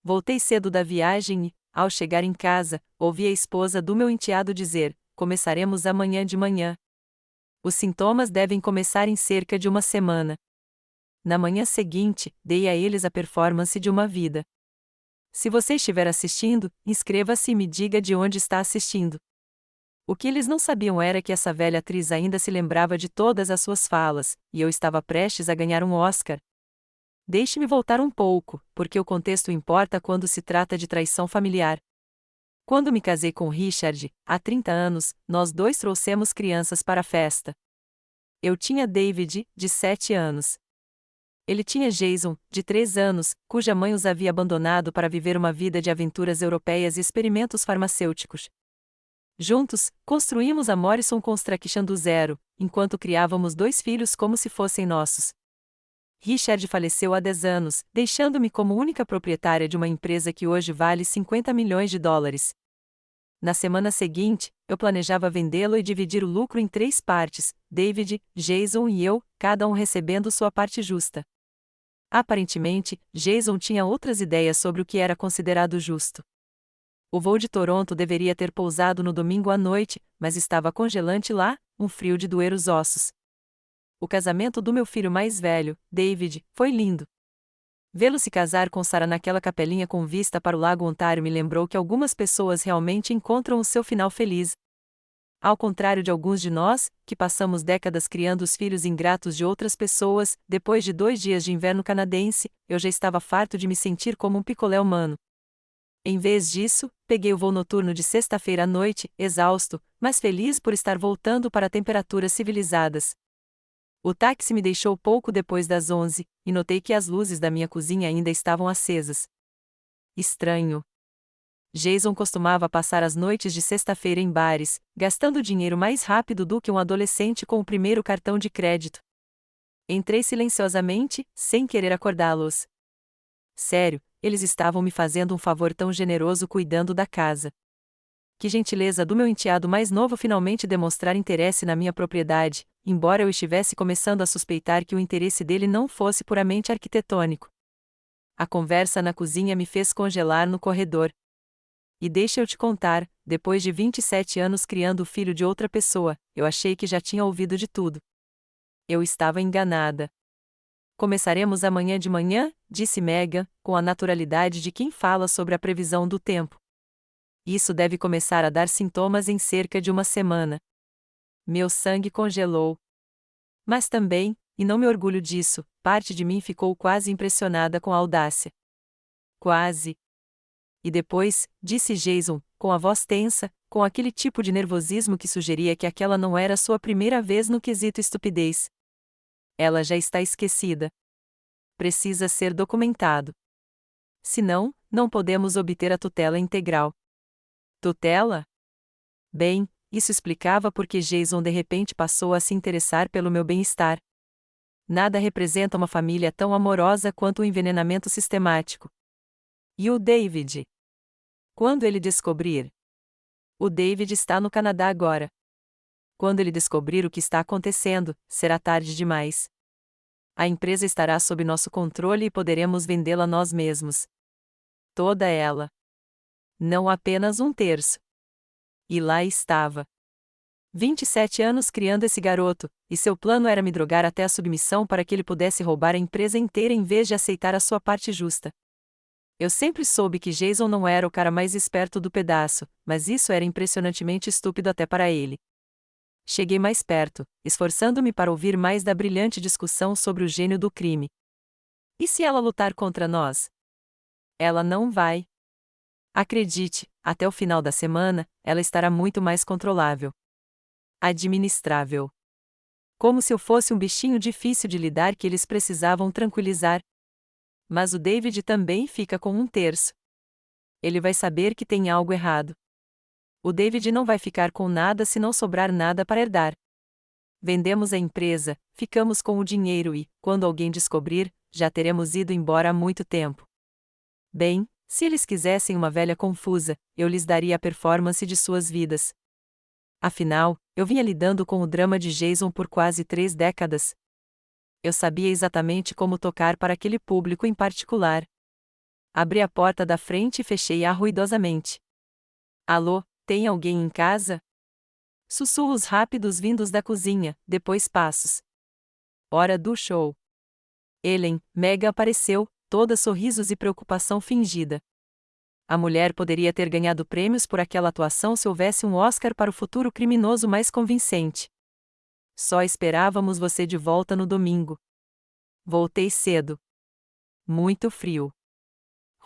Voltei cedo da viagem e, ao chegar em casa, ouvi a esposa do meu enteado dizer: começaremos amanhã de manhã. Os sintomas devem começar em cerca de uma semana. Na manhã seguinte, dei a eles a performance de uma vida. Se você estiver assistindo, inscreva-se e me diga de onde está assistindo. O que eles não sabiam era que essa velha atriz ainda se lembrava de todas as suas falas, e eu estava prestes a ganhar um Oscar. Deixe-me voltar um pouco, porque o contexto importa quando se trata de traição familiar. Quando me casei com Richard, há 30 anos, nós dois trouxemos crianças para a festa. Eu tinha David, de 7 anos. Ele tinha Jason, de 3 anos, cuja mãe os havia abandonado para viver uma vida de aventuras europeias e experimentos farmacêuticos. Juntos, construímos a Morrison Construction do zero, enquanto criávamos 2 filhos como se fossem nossos. Richard faleceu há 10 anos, deixando-me como única proprietária de uma empresa que hoje vale 50 milhões de dólares. Na semana seguinte, eu planejava vendê-lo e dividir o lucro em 3 partes, David, Jason e eu, cada um recebendo sua parte justa. Aparentemente, Jason tinha outras ideias sobre o que era considerado justo. O voo de Toronto deveria ter pousado no domingo à noite, mas estava congelante lá, um frio de doer os ossos. O casamento do meu filho mais velho, David, foi lindo. Vê-lo se casar com Sarah naquela capelinha com vista para o Lago Ontário me lembrou que algumas pessoas realmente encontram o seu final feliz. Ao contrário de alguns de nós, que passamos décadas criando os filhos ingratos de outras pessoas, depois de 2 dias de inverno canadense, eu já estava farto de me sentir como um picolé humano. Em vez disso, peguei o voo noturno de sexta-feira à noite, exausto, mas feliz por estar voltando para temperaturas civilizadas. O táxi me deixou pouco depois das 11, e notei que as luzes da minha cozinha ainda estavam acesas. Estranho. Jason costumava passar as noites de sexta-feira em bares, gastando dinheiro mais rápido do que um adolescente com o primeiro cartão de crédito. Entrei silenciosamente, sem querer acordá-los. Sério, eles estavam me fazendo um favor tão generoso cuidando da casa. Que gentileza do meu enteado mais novo finalmente demonstrar interesse na minha propriedade, embora eu estivesse começando a suspeitar que o interesse dele não fosse puramente arquitetônico. A conversa na cozinha me fez congelar no corredor. E deixa eu te contar, depois de 27 anos criando o filho de outra pessoa, eu achei que já tinha ouvido de tudo. Eu estava enganada. Começaremos amanhã de manhã, disse Megan, com a naturalidade de quem fala sobre a previsão do tempo. Isso deve começar a dar sintomas em cerca de uma semana. Meu sangue congelou. Mas também, e não me orgulho disso, parte de mim ficou quase impressionada com a audácia. Quase. E depois, disse Jason, com a voz tensa, com aquele tipo de nervosismo que sugeria que aquela não era sua primeira vez no quesito estupidez. Ela já está esquecida. Precisa ser documentado. Senão, não podemos obter a tutela integral. Tutela? Bem, isso explicava por que Jason de repente passou a se interessar pelo meu bem-estar. Nada representa uma família tão amorosa quanto o envenenamento sistemático. E o David? Quando ele descobrir? O David está no Canadá agora. Quando ele descobrir o que está acontecendo, será tarde demais. A empresa estará sob nosso controle e poderemos vendê-la nós mesmos. Toda ela. Não apenas um terço. E lá estava. 27 anos criando esse garoto, e seu plano era me drogar até a submissão para que ele pudesse roubar a empresa inteira em vez de aceitar a sua parte justa. Eu sempre soube que Jason não era o cara mais esperto do pedaço, mas isso era impressionantemente estúpido até para ele. Cheguei mais perto, esforçando-me para ouvir mais da brilhante discussão sobre o gênio do crime. E se ela lutar contra nós? Ela não vai. Acredite, até o final da semana, ela estará muito mais controlável. Administrável. Como se eu fosse um bichinho difícil de lidar que eles precisavam tranquilizar. Mas o David também fica com um terço. Ele vai saber que tem algo errado. O David não vai ficar com nada se não sobrar nada para herdar. Vendemos a empresa, ficamos com o dinheiro e, quando alguém descobrir, já teremos ido embora há muito tempo. Bem, se eles quisessem uma velha confusa, eu lhes daria a performance de suas vidas. Afinal, eu vinha lidando com o drama de Jason por quase 3 décadas. Eu sabia exatamente como tocar para aquele público em particular. Abri a porta da frente e fechei-a ruidosamente. Alô, tem alguém em casa? Sussurros rápidos vindos da cozinha, depois passos. Hora do show. Ellen, Meg apareceu, toda sorrisos e preocupação fingida. A mulher poderia ter ganhado prêmios por aquela atuação se houvesse um Oscar para o futuro criminoso mais convincente. Só esperávamos você de volta no domingo. Voltei cedo. Muito frio.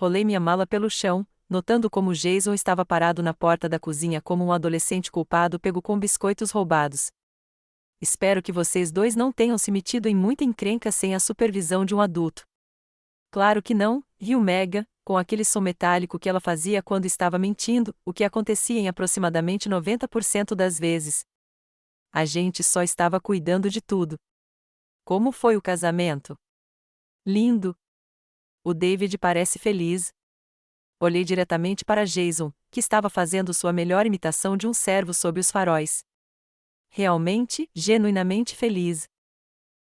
Rolei minha mala pelo chão, notando como Jason estava parado na porta da cozinha como um adolescente culpado pego com biscoitos roubados. Espero que vocês dois não tenham se metido em muita encrenca sem a supervisão de um adulto. Claro que não, riu Mega, com aquele som metálico que ela fazia quando estava mentindo, o que acontecia em aproximadamente 90% das vezes. A gente só estava cuidando de tudo. Como foi o casamento? Lindo. O David parece feliz. Olhei diretamente para Jason, que estava fazendo sua melhor imitação de um servo sob os faróis. Realmente, genuinamente feliz.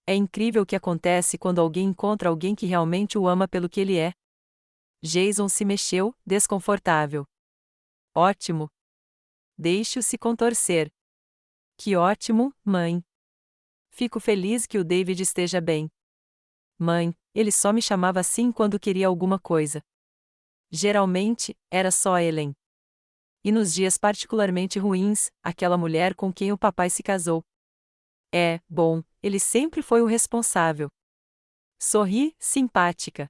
É incrível o que acontece quando alguém encontra alguém que realmente o ama pelo que ele é. Jason se mexeu, desconfortável. Ótimo. Deixe-o se contorcer. Que ótimo, mãe. Fico feliz que o David esteja bem. Mãe, ele só me chamava assim quando queria alguma coisa. Geralmente, era só Ellen. E nos dias particularmente ruins, aquela mulher com quem o papai se casou. Bom, ele sempre foi o responsável. Sorri, simpática.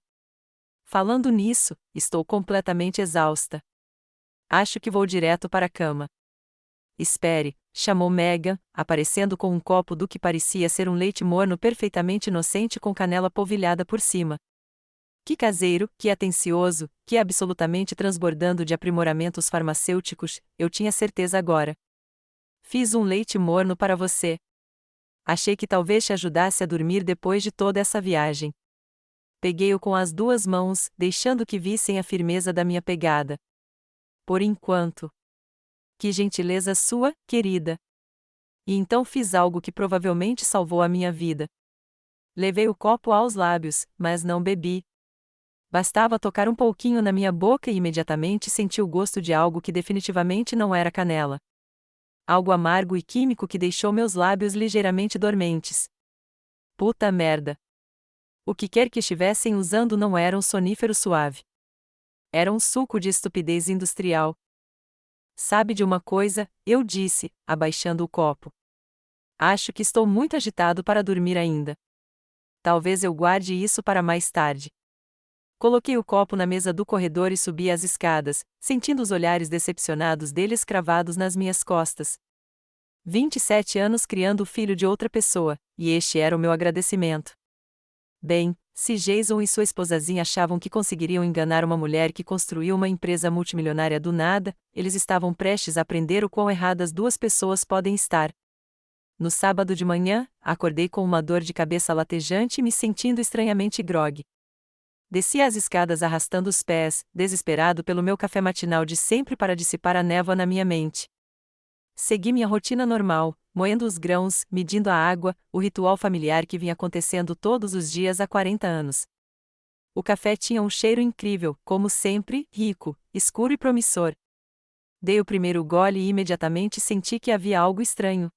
Falando nisso, estou completamente exausta. Acho que vou direto para a cama. Espere, chamou Megan, aparecendo com um copo do que parecia ser um leite morno perfeitamente inocente com canela polvilhada por cima. Que caseiro, que atencioso, que absolutamente transbordando de aprimoramentos farmacêuticos, eu tinha certeza agora. Fiz um leite morno para você. Achei que talvez te ajudasse a dormir depois de toda essa viagem. Peguei-o com as duas mãos, deixando que vissem a firmeza da minha pegada. Por enquanto. Que gentileza sua, querida. E então fiz algo que provavelmente salvou a minha vida. Levei o copo aos lábios, mas não bebi. Bastava tocar um pouquinho na minha boca e imediatamente senti o gosto de algo que definitivamente não era canela. Algo amargo e químico que deixou meus lábios ligeiramente dormentes. Puta merda. O que quer que estivessem usando não era um sonífero suave. Era um suco de estupidez industrial. Sabe de uma coisa, eu disse, abaixando o copo. Acho que estou muito agitado para dormir ainda. Talvez eu guarde isso para mais tarde. Coloquei o copo na mesa do corredor e subi as escadas, sentindo os olhares decepcionados deles cravados nas minhas costas. 27 anos criando o filho de outra pessoa, e este era o meu agradecimento. Bem, se Jason e sua esposazinha achavam que conseguiriam enganar uma mulher que construiu uma empresa multimilionária do nada, eles estavam prestes a aprender o quão erradas duas pessoas podem estar. No sábado de manhã, acordei com uma dor de cabeça latejante e me sentindo estranhamente grogue. Desci as escadas arrastando os pés, desesperado pelo meu café matinal de sempre para dissipar a névoa na minha mente. Segui minha rotina normal, moendo os grãos, medindo a água, o ritual familiar que vinha acontecendo todos os dias há 40 anos. O café tinha um cheiro incrível, como sempre, rico, escuro e promissor. Dei o primeiro gole e imediatamente senti que havia algo estranho.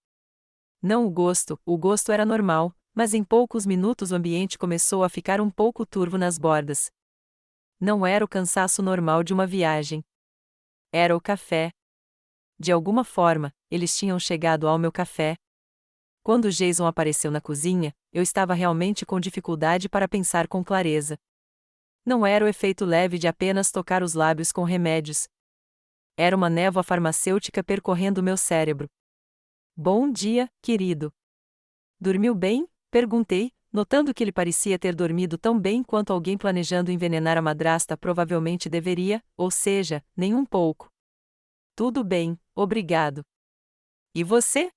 Não o gosto era normal, mas em poucos minutos o ambiente começou a ficar um pouco turvo nas bordas. Não era o cansaço normal de uma viagem. Era o café. De alguma forma, eles tinham chegado ao meu café. Quando Jason apareceu na cozinha, eu estava realmente com dificuldade para pensar com clareza. Não era o efeito leve de apenas tocar os lábios com remédios. Era uma névoa farmacêutica percorrendo meu cérebro. Bom dia, querido. Dormiu bem? Perguntei, notando que ele parecia ter dormido tão bem quanto alguém planejando envenenar a madrasta provavelmente deveria, ou seja, nem um pouco. Tudo bem, obrigado. E você?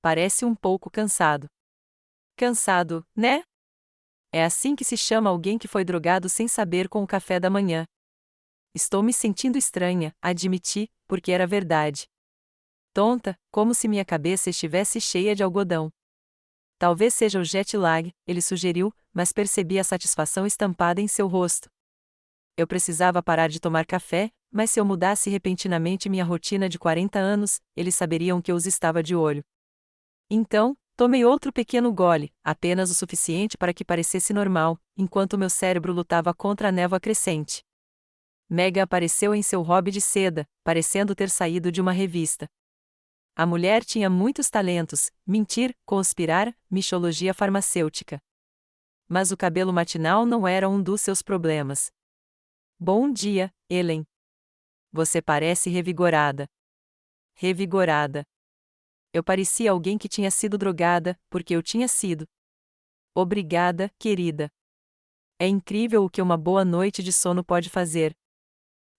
Parece um pouco cansado. Cansado, né? É assim que se chama alguém que foi drogado sem saber com o café da manhã. Estou me sentindo estranha, admiti, porque era verdade. Tonta, como se minha cabeça estivesse cheia de algodão. Talvez seja o jet lag, ele sugeriu, mas percebi a satisfação estampada em seu rosto. Eu precisava parar de tomar café, mas se eu mudasse repentinamente minha rotina de 40 anos, eles saberiam que eu os estava de olho. Então, tomei outro pequeno gole, apenas o suficiente para que parecesse normal, enquanto meu cérebro lutava contra a névoa crescente. Megan apareceu em seu hobby de seda, parecendo ter saído de uma revista. A mulher tinha muitos talentos: mentir, conspirar, mixologia farmacêutica. Mas o cabelo matinal não era um dos seus problemas. Bom dia, Ellen. Você parece revigorada. Revigorada. Eu parecia alguém que tinha sido drogada, porque eu tinha sido. Obrigada, querida. É incrível o que uma boa noite de sono pode fazer.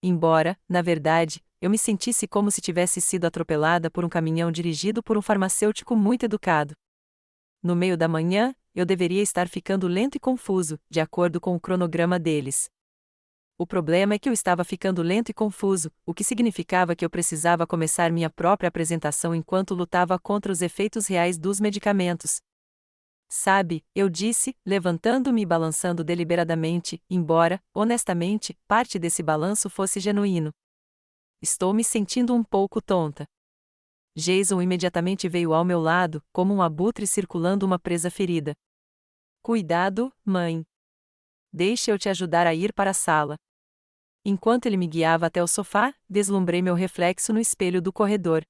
Embora, na verdade, eu me sentisse como se tivesse sido atropelada por um caminhão dirigido por um farmacêutico muito educado. No meio da manhã, eu deveria estar ficando lento e confuso, de acordo com o cronograma deles. O problema é que eu estava ficando lento e confuso, o que significava que eu precisava começar minha própria apresentação enquanto lutava contra os efeitos reais dos medicamentos. Sabe, eu disse, levantando-me e balançando deliberadamente, embora, honestamente, parte desse balanço fosse genuíno. Estou me sentindo um pouco tonta. Jason imediatamente veio ao meu lado, como um abutre circulando uma presa ferida. Cuidado, mãe. Deixe eu te ajudar a ir para a sala. Enquanto ele me guiava até o sofá, deslumbrei meu reflexo no espelho do corredor.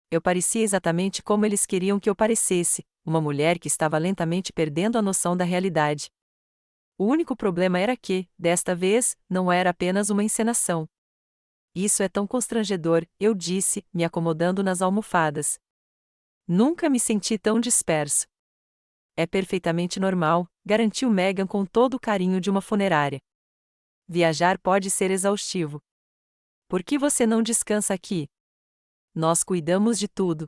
Eu parecia exatamente como eles queriam que eu parecesse, uma mulher que estava lentamente perdendo a noção da realidade. O único problema era que, desta vez, não era apenas uma encenação. Isso é tão constrangedor, eu disse, me acomodando nas almofadas. Nunca me senti tão disperso. É perfeitamente normal, garantiu Megan com todo o carinho de uma funerária. Viajar pode ser exaustivo. Por que você não descansa aqui? Nós cuidamos de tudo.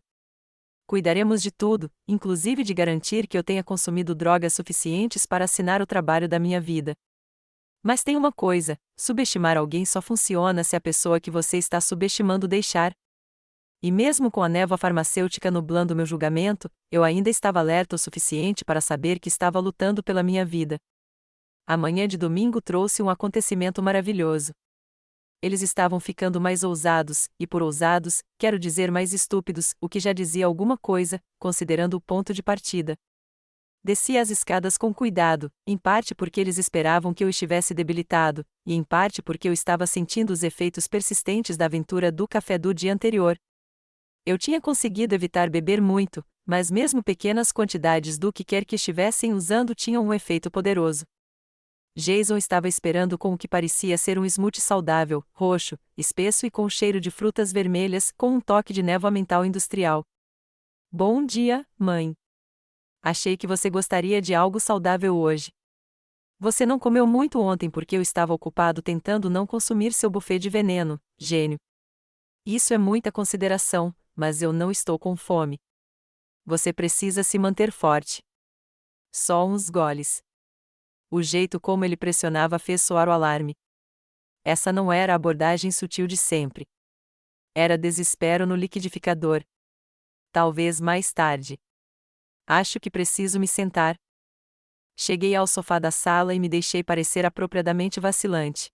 Cuidaremos de tudo, inclusive de garantir que eu tenha consumido drogas suficientes para assinar o trabalho da minha vida. Mas tem uma coisa: subestimar alguém só funciona se a pessoa que você está subestimando deixar. E mesmo com a névoa farmacêutica nublando meu julgamento, eu ainda estava alerta o suficiente para saber que estava lutando pela minha vida. A manhã de domingo trouxe um acontecimento maravilhoso. Eles estavam ficando mais ousados, e por ousados, quero dizer mais estúpidos, o que já dizia alguma coisa, considerando o ponto de partida. Desci as escadas com cuidado, em parte porque eles esperavam que eu estivesse debilitado, e em parte porque eu estava sentindo os efeitos persistentes da aventura do café do dia anterior. Eu tinha conseguido evitar beber muito, mas mesmo pequenas quantidades do que quer que estivessem usando tinham um efeito poderoso. Jason estava esperando com o que parecia ser um smoothie saudável, roxo, espesso e com cheiro de frutas vermelhas, com um toque de névoa mental industrial. Bom dia, mãe. Achei que você gostaria de algo saudável hoje. Você não comeu muito ontem porque eu estava ocupado tentando não consumir seu buffet de veneno, gênio. Isso é muita consideração, mas eu não estou com fome. Você precisa se manter forte. Só uns goles. O jeito como ele pressionava fez soar o alarme. Essa não era a abordagem sutil de sempre. Era desespero no liquidificador. Talvez mais tarde. Acho que preciso me sentar. Cheguei ao sofá da sala e me deixei parecer apropriadamente vacilante.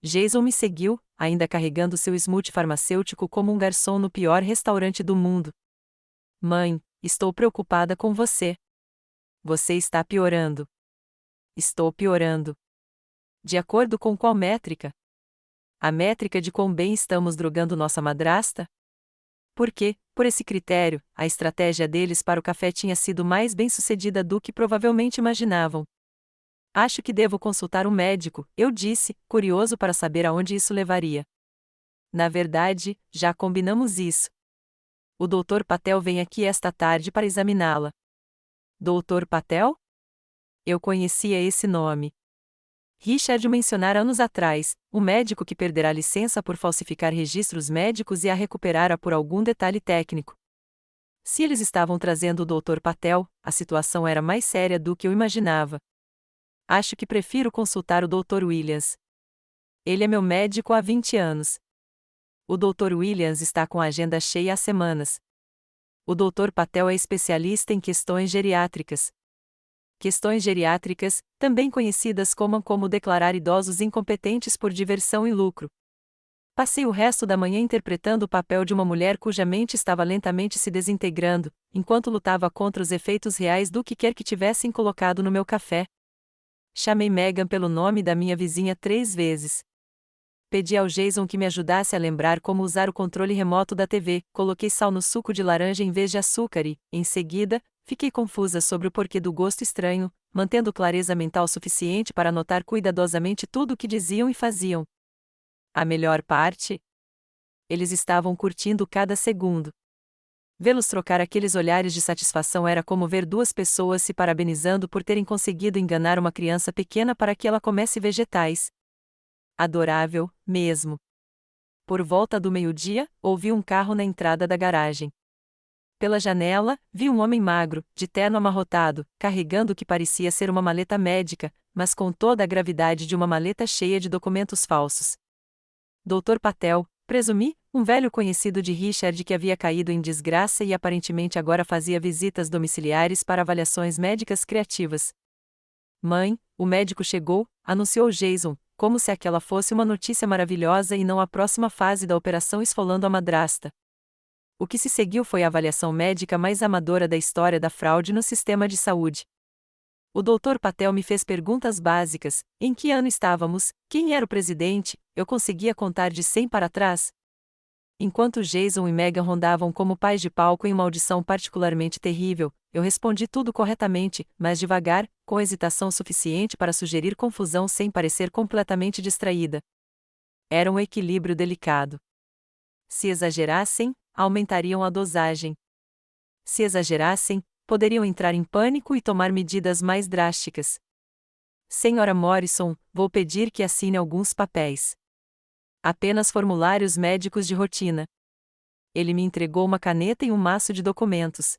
Jason me seguiu, ainda carregando seu smoothie farmacêutico como um garçom no pior restaurante do mundo. Mãe, estou preocupada com você. Você está piorando. Estou piorando. De acordo com qual métrica? A métrica de quão bem estamos drogando nossa madrasta? Porque, por esse critério, a estratégia deles para o café tinha sido mais bem-sucedida do que provavelmente imaginavam. Acho que devo consultar um médico, eu disse, curioso para saber aonde isso levaria. Na verdade, já combinamos isso. O Dr. Patel vem aqui esta tarde para examiná-la. Dr. Patel? Eu conhecia esse nome. Richard o mencionara anos atrás, o médico que perderá licença por falsificar registros médicos e a recuperara por algum detalhe técnico. Se eles estavam trazendo o Dr. Patel, a situação era mais séria do que eu imaginava. Acho que prefiro consultar o Dr. Williams. Ele é meu médico há 20 anos. O Dr. Williams está com a agenda cheia há semanas. O Dr. Patel é especialista em questões geriátricas. Questões geriátricas, também conhecidas como declarar idosos incompetentes por diversão e lucro. Passei o resto da manhã interpretando o papel de uma mulher cuja mente estava lentamente se desintegrando, enquanto lutava contra os efeitos reais do que quer que tivessem colocado no meu café. Chamei Megan pelo nome da minha vizinha 3 vezes. Pedi ao Jason que me ajudasse a lembrar como usar o controle remoto da TV, coloquei sal no suco de laranja em vez de açúcar e, em seguida, fiquei confusa sobre o porquê do gosto estranho, mantendo clareza mental suficiente para anotar cuidadosamente tudo o que diziam e faziam. A melhor parte? Eles estavam curtindo cada segundo. Vê-los trocar aqueles olhares de satisfação era como ver duas pessoas se parabenizando por terem conseguido enganar uma criança pequena para que ela comesse vegetais. Adorável, mesmo. Por volta do meio-dia, ouvi um carro na entrada da garagem. Pela janela, vi um homem magro, de terno amarrotado, carregando o que parecia ser uma maleta médica, mas com toda a gravidade de uma maleta cheia de documentos falsos. Dr. Patel, presumi, um velho conhecido de Richard que havia caído em desgraça e aparentemente agora fazia visitas domiciliares para avaliações médicas criativas. Mãe, o médico chegou, anunciou Jason, como se aquela fosse uma notícia maravilhosa e não a próxima fase da operação esfolando a madrasta. O que se seguiu foi a avaliação médica mais amadora da história da fraude no sistema de saúde. O Dr. Patel me fez perguntas básicas: em que ano estávamos, quem era o presidente, eu conseguia contar de 100 para trás? Enquanto Jason e Megan rondavam como pais de palco em uma audição particularmente terrível, eu respondi tudo corretamente, mas devagar, com hesitação suficiente para sugerir confusão sem parecer completamente distraída. Era um equilíbrio delicado. Se exagerassem, aumentariam a dosagem. Se exagerassem, poderiam entrar em pânico e tomar medidas mais drásticas. Senhora Morrison, vou pedir que assine alguns papéis. Apenas formulários médicos de rotina. Ele me entregou uma caneta e um maço de documentos.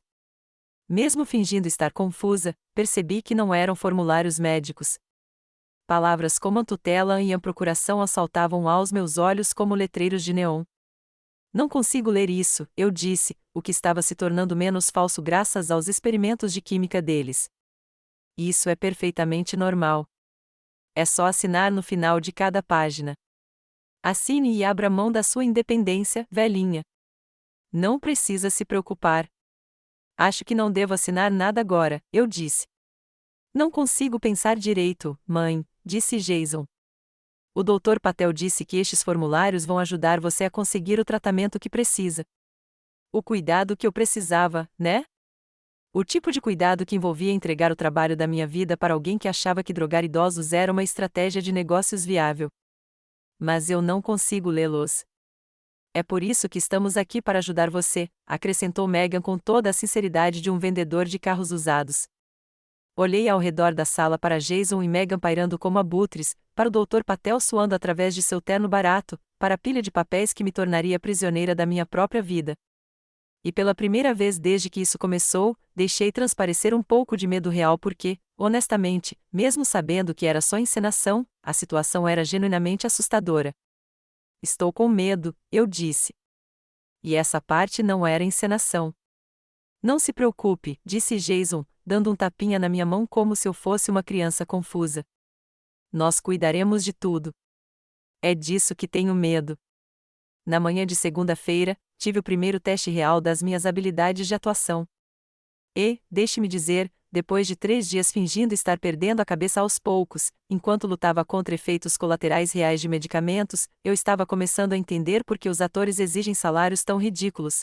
Mesmo fingindo estar confusa, percebi que não eram formulários médicos. Palavras como tutela e a procuração assaltavam aos meus olhos como letreiros de neon. Não consigo ler isso, eu disse, o que estava se tornando menos falso graças aos experimentos de química deles. Isso é perfeitamente normal. É só assinar no final de cada página. Assine e abra mão da sua independência, velhinha. Não precisa se preocupar. Acho que não devo assinar nada agora, eu disse. Não consigo pensar direito, mãe, disse Jason. O Dr. Patel disse que estes formulários vão ajudar você a conseguir o tratamento que precisa. O cuidado que eu precisava, né? O tipo de cuidado que envolvia entregar o trabalho da minha vida para alguém que achava que drogar idosos era uma estratégia de negócios viável. Mas eu não consigo lê-los. É por isso que estamos aqui para ajudar você, acrescentou Megan com toda a sinceridade de um vendedor de carros usados. Olhei ao redor da sala para Jason e Megan pairando como abutres, para o Dr. Patel suando através de seu terno barato, para a pilha de papéis que me tornaria prisioneira da minha própria vida. E pela primeira vez desde que isso começou, deixei transparecer um pouco de medo real porque, honestamente, mesmo sabendo que era só encenação, a situação era genuinamente assustadora. Estou com medo, eu disse. E essa parte não era encenação. Não se preocupe, disse Jason, dando um tapinha na minha mão como se eu fosse uma criança confusa. Nós cuidaremos de tudo. É disso que tenho medo. Na manhã de segunda-feira, tive o primeiro teste real das minhas habilidades de atuação. E, deixe-me dizer, depois de 3 dias fingindo estar perdendo a cabeça aos poucos, enquanto lutava contra efeitos colaterais reais de medicamentos, eu estava começando a entender por que os atores exigem salários tão ridículos.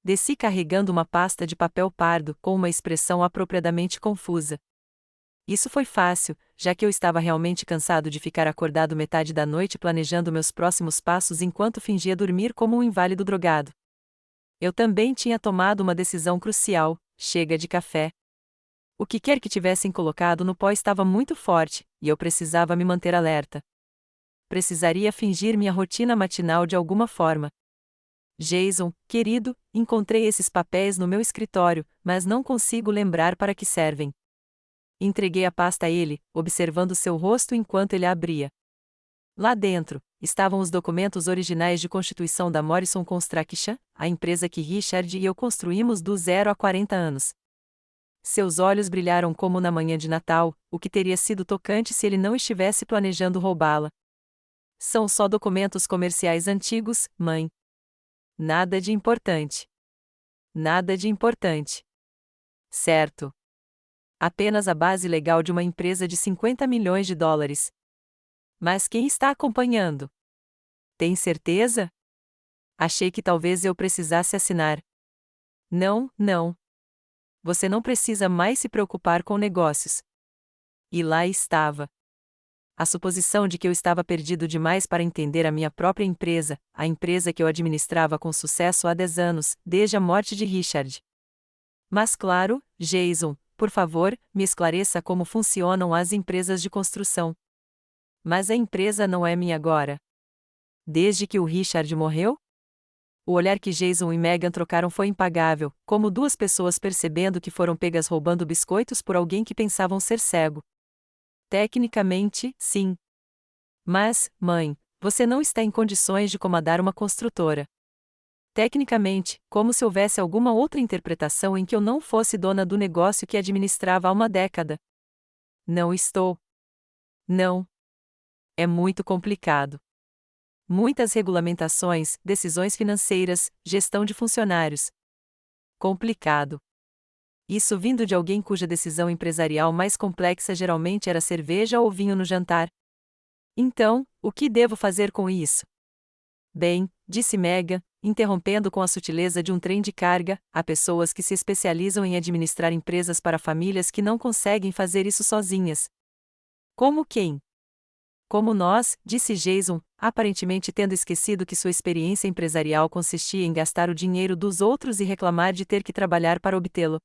Desci carregando uma pasta de papel pardo, com uma expressão apropriadamente confusa. Isso foi fácil, já que eu estava realmente cansado de ficar acordado metade da noite planejando meus próximos passos enquanto fingia dormir como um inválido drogado. Eu também tinha tomado uma decisão crucial: chega de café. O que quer que tivessem colocado no pó estava muito forte, e eu precisava me manter alerta. Precisaria fingir minha rotina matinal de alguma forma. Jason, querido, encontrei esses papéis no meu escritório, mas não consigo lembrar para que servem. Entreguei a pasta a ele, observando seu rosto enquanto ele a abria. Lá dentro, estavam os documentos originais de constituição da Morrison Construction, a empresa que Richard e eu construímos do 0 a 40 anos. Seus olhos brilharam como na manhã de Natal, o que teria sido tocante se ele não estivesse planejando roubá-la. São só documentos comerciais antigos, mãe. Nada de importante. Nada de importante. Certo. Apenas a base legal de uma empresa de 50 milhões de dólares. Mas quem está acompanhando? Tem certeza? Achei que talvez eu precisasse assinar. Não, não. Você não precisa mais se preocupar com negócios. E lá estava. A suposição de que eu estava perdido demais para entender a minha própria empresa, a empresa que eu administrava com sucesso há 10 anos, desde a morte de Richard. Mas claro, Jason, por favor, me esclareça como funcionam as empresas de construção. Mas a empresa não é minha agora. Desde que o Richard morreu? O olhar que Jason e Megan trocaram foi impagável, como duas pessoas percebendo que foram pegas roubando biscoitos por alguém que pensavam ser cego. Tecnicamente, sim. Mas, mãe, você não está em condições de comandar uma construtora. Tecnicamente, como se houvesse alguma outra interpretação em que eu não fosse dona do negócio que administrava há uma década. Não estou. Não. É muito complicado. Muitas regulamentações, decisões financeiras, gestão de funcionários. Complicado. Isso vindo de alguém cuja decisão empresarial mais complexa geralmente era cerveja ou vinho no jantar. Então, o que devo fazer com isso? Bem, disse Megan, interrompendo com a sutileza de um trem de carga, há pessoas que se especializam em administrar empresas para famílias que não conseguem fazer isso sozinhas. Como quem? Como nós, disse Jason, aparentemente tendo esquecido que sua experiência empresarial consistia em gastar o dinheiro dos outros e reclamar de ter que trabalhar para obtê-lo.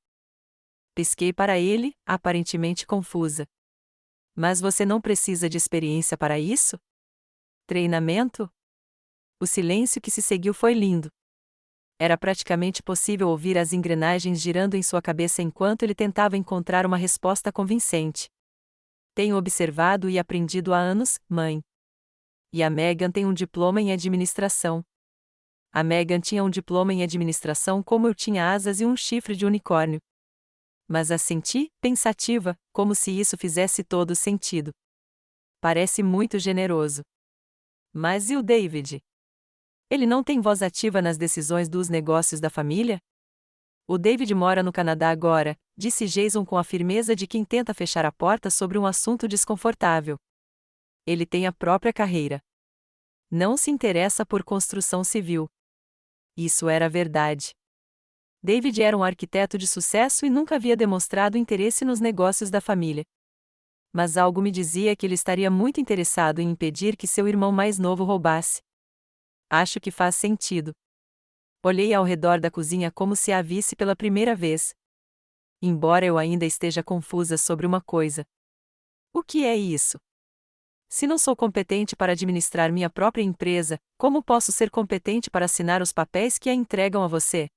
Pisquei para ele, aparentemente confusa. Mas você não precisa de experiência para isso? Treinamento? O silêncio que se seguiu foi lindo. Era praticamente possível ouvir as engrenagens girando em sua cabeça enquanto ele tentava encontrar uma resposta convincente. Tenho observado e aprendido há anos, mãe. E a Megan tem um diploma em administração. A Megan tinha um diploma em administração como eu tinha asas e um chifre de unicórnio. Mas assenti, pensativa, como se isso fizesse todo sentido. Parece muito generoso. Mas e o David? Ele não tem voz ativa nas decisões dos negócios da família? O David mora no Canadá agora, disse Jason com a firmeza de quem tenta fechar a porta sobre um assunto desconfortável. Ele tem a própria carreira. Não se interessa por construção civil. Isso era verdade. David era um arquiteto de sucesso e nunca havia demonstrado interesse nos negócios da família. Mas algo me dizia que ele estaria muito interessado em impedir que seu irmão mais novo roubasse. Acho que faz sentido. Olhei ao redor da cozinha como se a visse pela primeira vez. Embora eu ainda esteja confusa sobre uma coisa. O que é isso? Se não sou competente para administrar minha própria empresa, como posso ser competente para assinar os papéis que a entregam a você?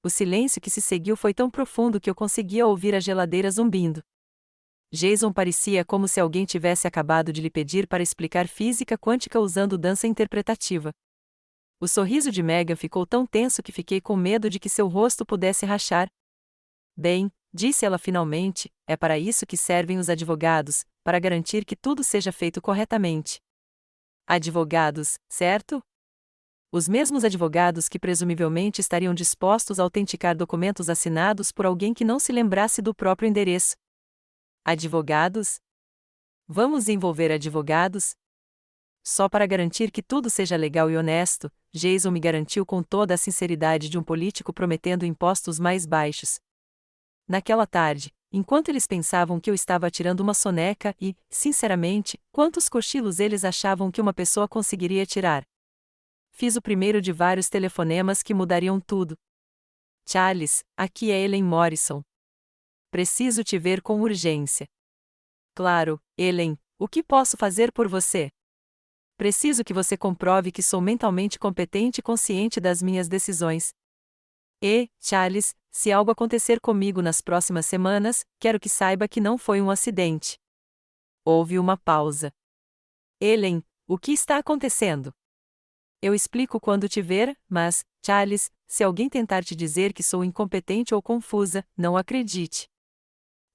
O silêncio que se seguiu foi tão profundo que eu conseguia ouvir a geladeira zumbindo. Jason parecia como se alguém tivesse acabado de lhe pedir para explicar física quântica usando dança interpretativa. O sorriso de Megan ficou tão tenso que fiquei com medo de que seu rosto pudesse rachar. Bem, disse ela finalmente, é para isso que servem os advogados, para garantir que tudo seja feito corretamente. Advogados, certo? Os mesmos advogados que presumivelmente estariam dispostos a autenticar documentos assinados por alguém que não se lembrasse do próprio endereço. Advogados? Vamos envolver advogados? Só para garantir que tudo seja legal e honesto, Jason me garantiu com toda a sinceridade de um político prometendo impostos mais baixos. Naquela tarde, enquanto eles pensavam que eu estava tirando uma soneca e, sinceramente, quantos cochilos eles achavam que uma pessoa conseguiria tirar? Fiz o primeiro de vários telefonemas que mudariam tudo. Charles, aqui é Ellen Morrison. Preciso te ver com urgência. Claro, Ellen, o que posso fazer por você? Preciso que você comprove que sou mentalmente competente e consciente das minhas decisões. E, Charles, se algo acontecer comigo nas próximas semanas, quero que saiba que não foi um acidente. Houve uma pausa. Ellen, o que está acontecendo? Eu explico quando te ver, mas, Charles, se alguém tentar te dizer que sou incompetente ou confusa, não acredite.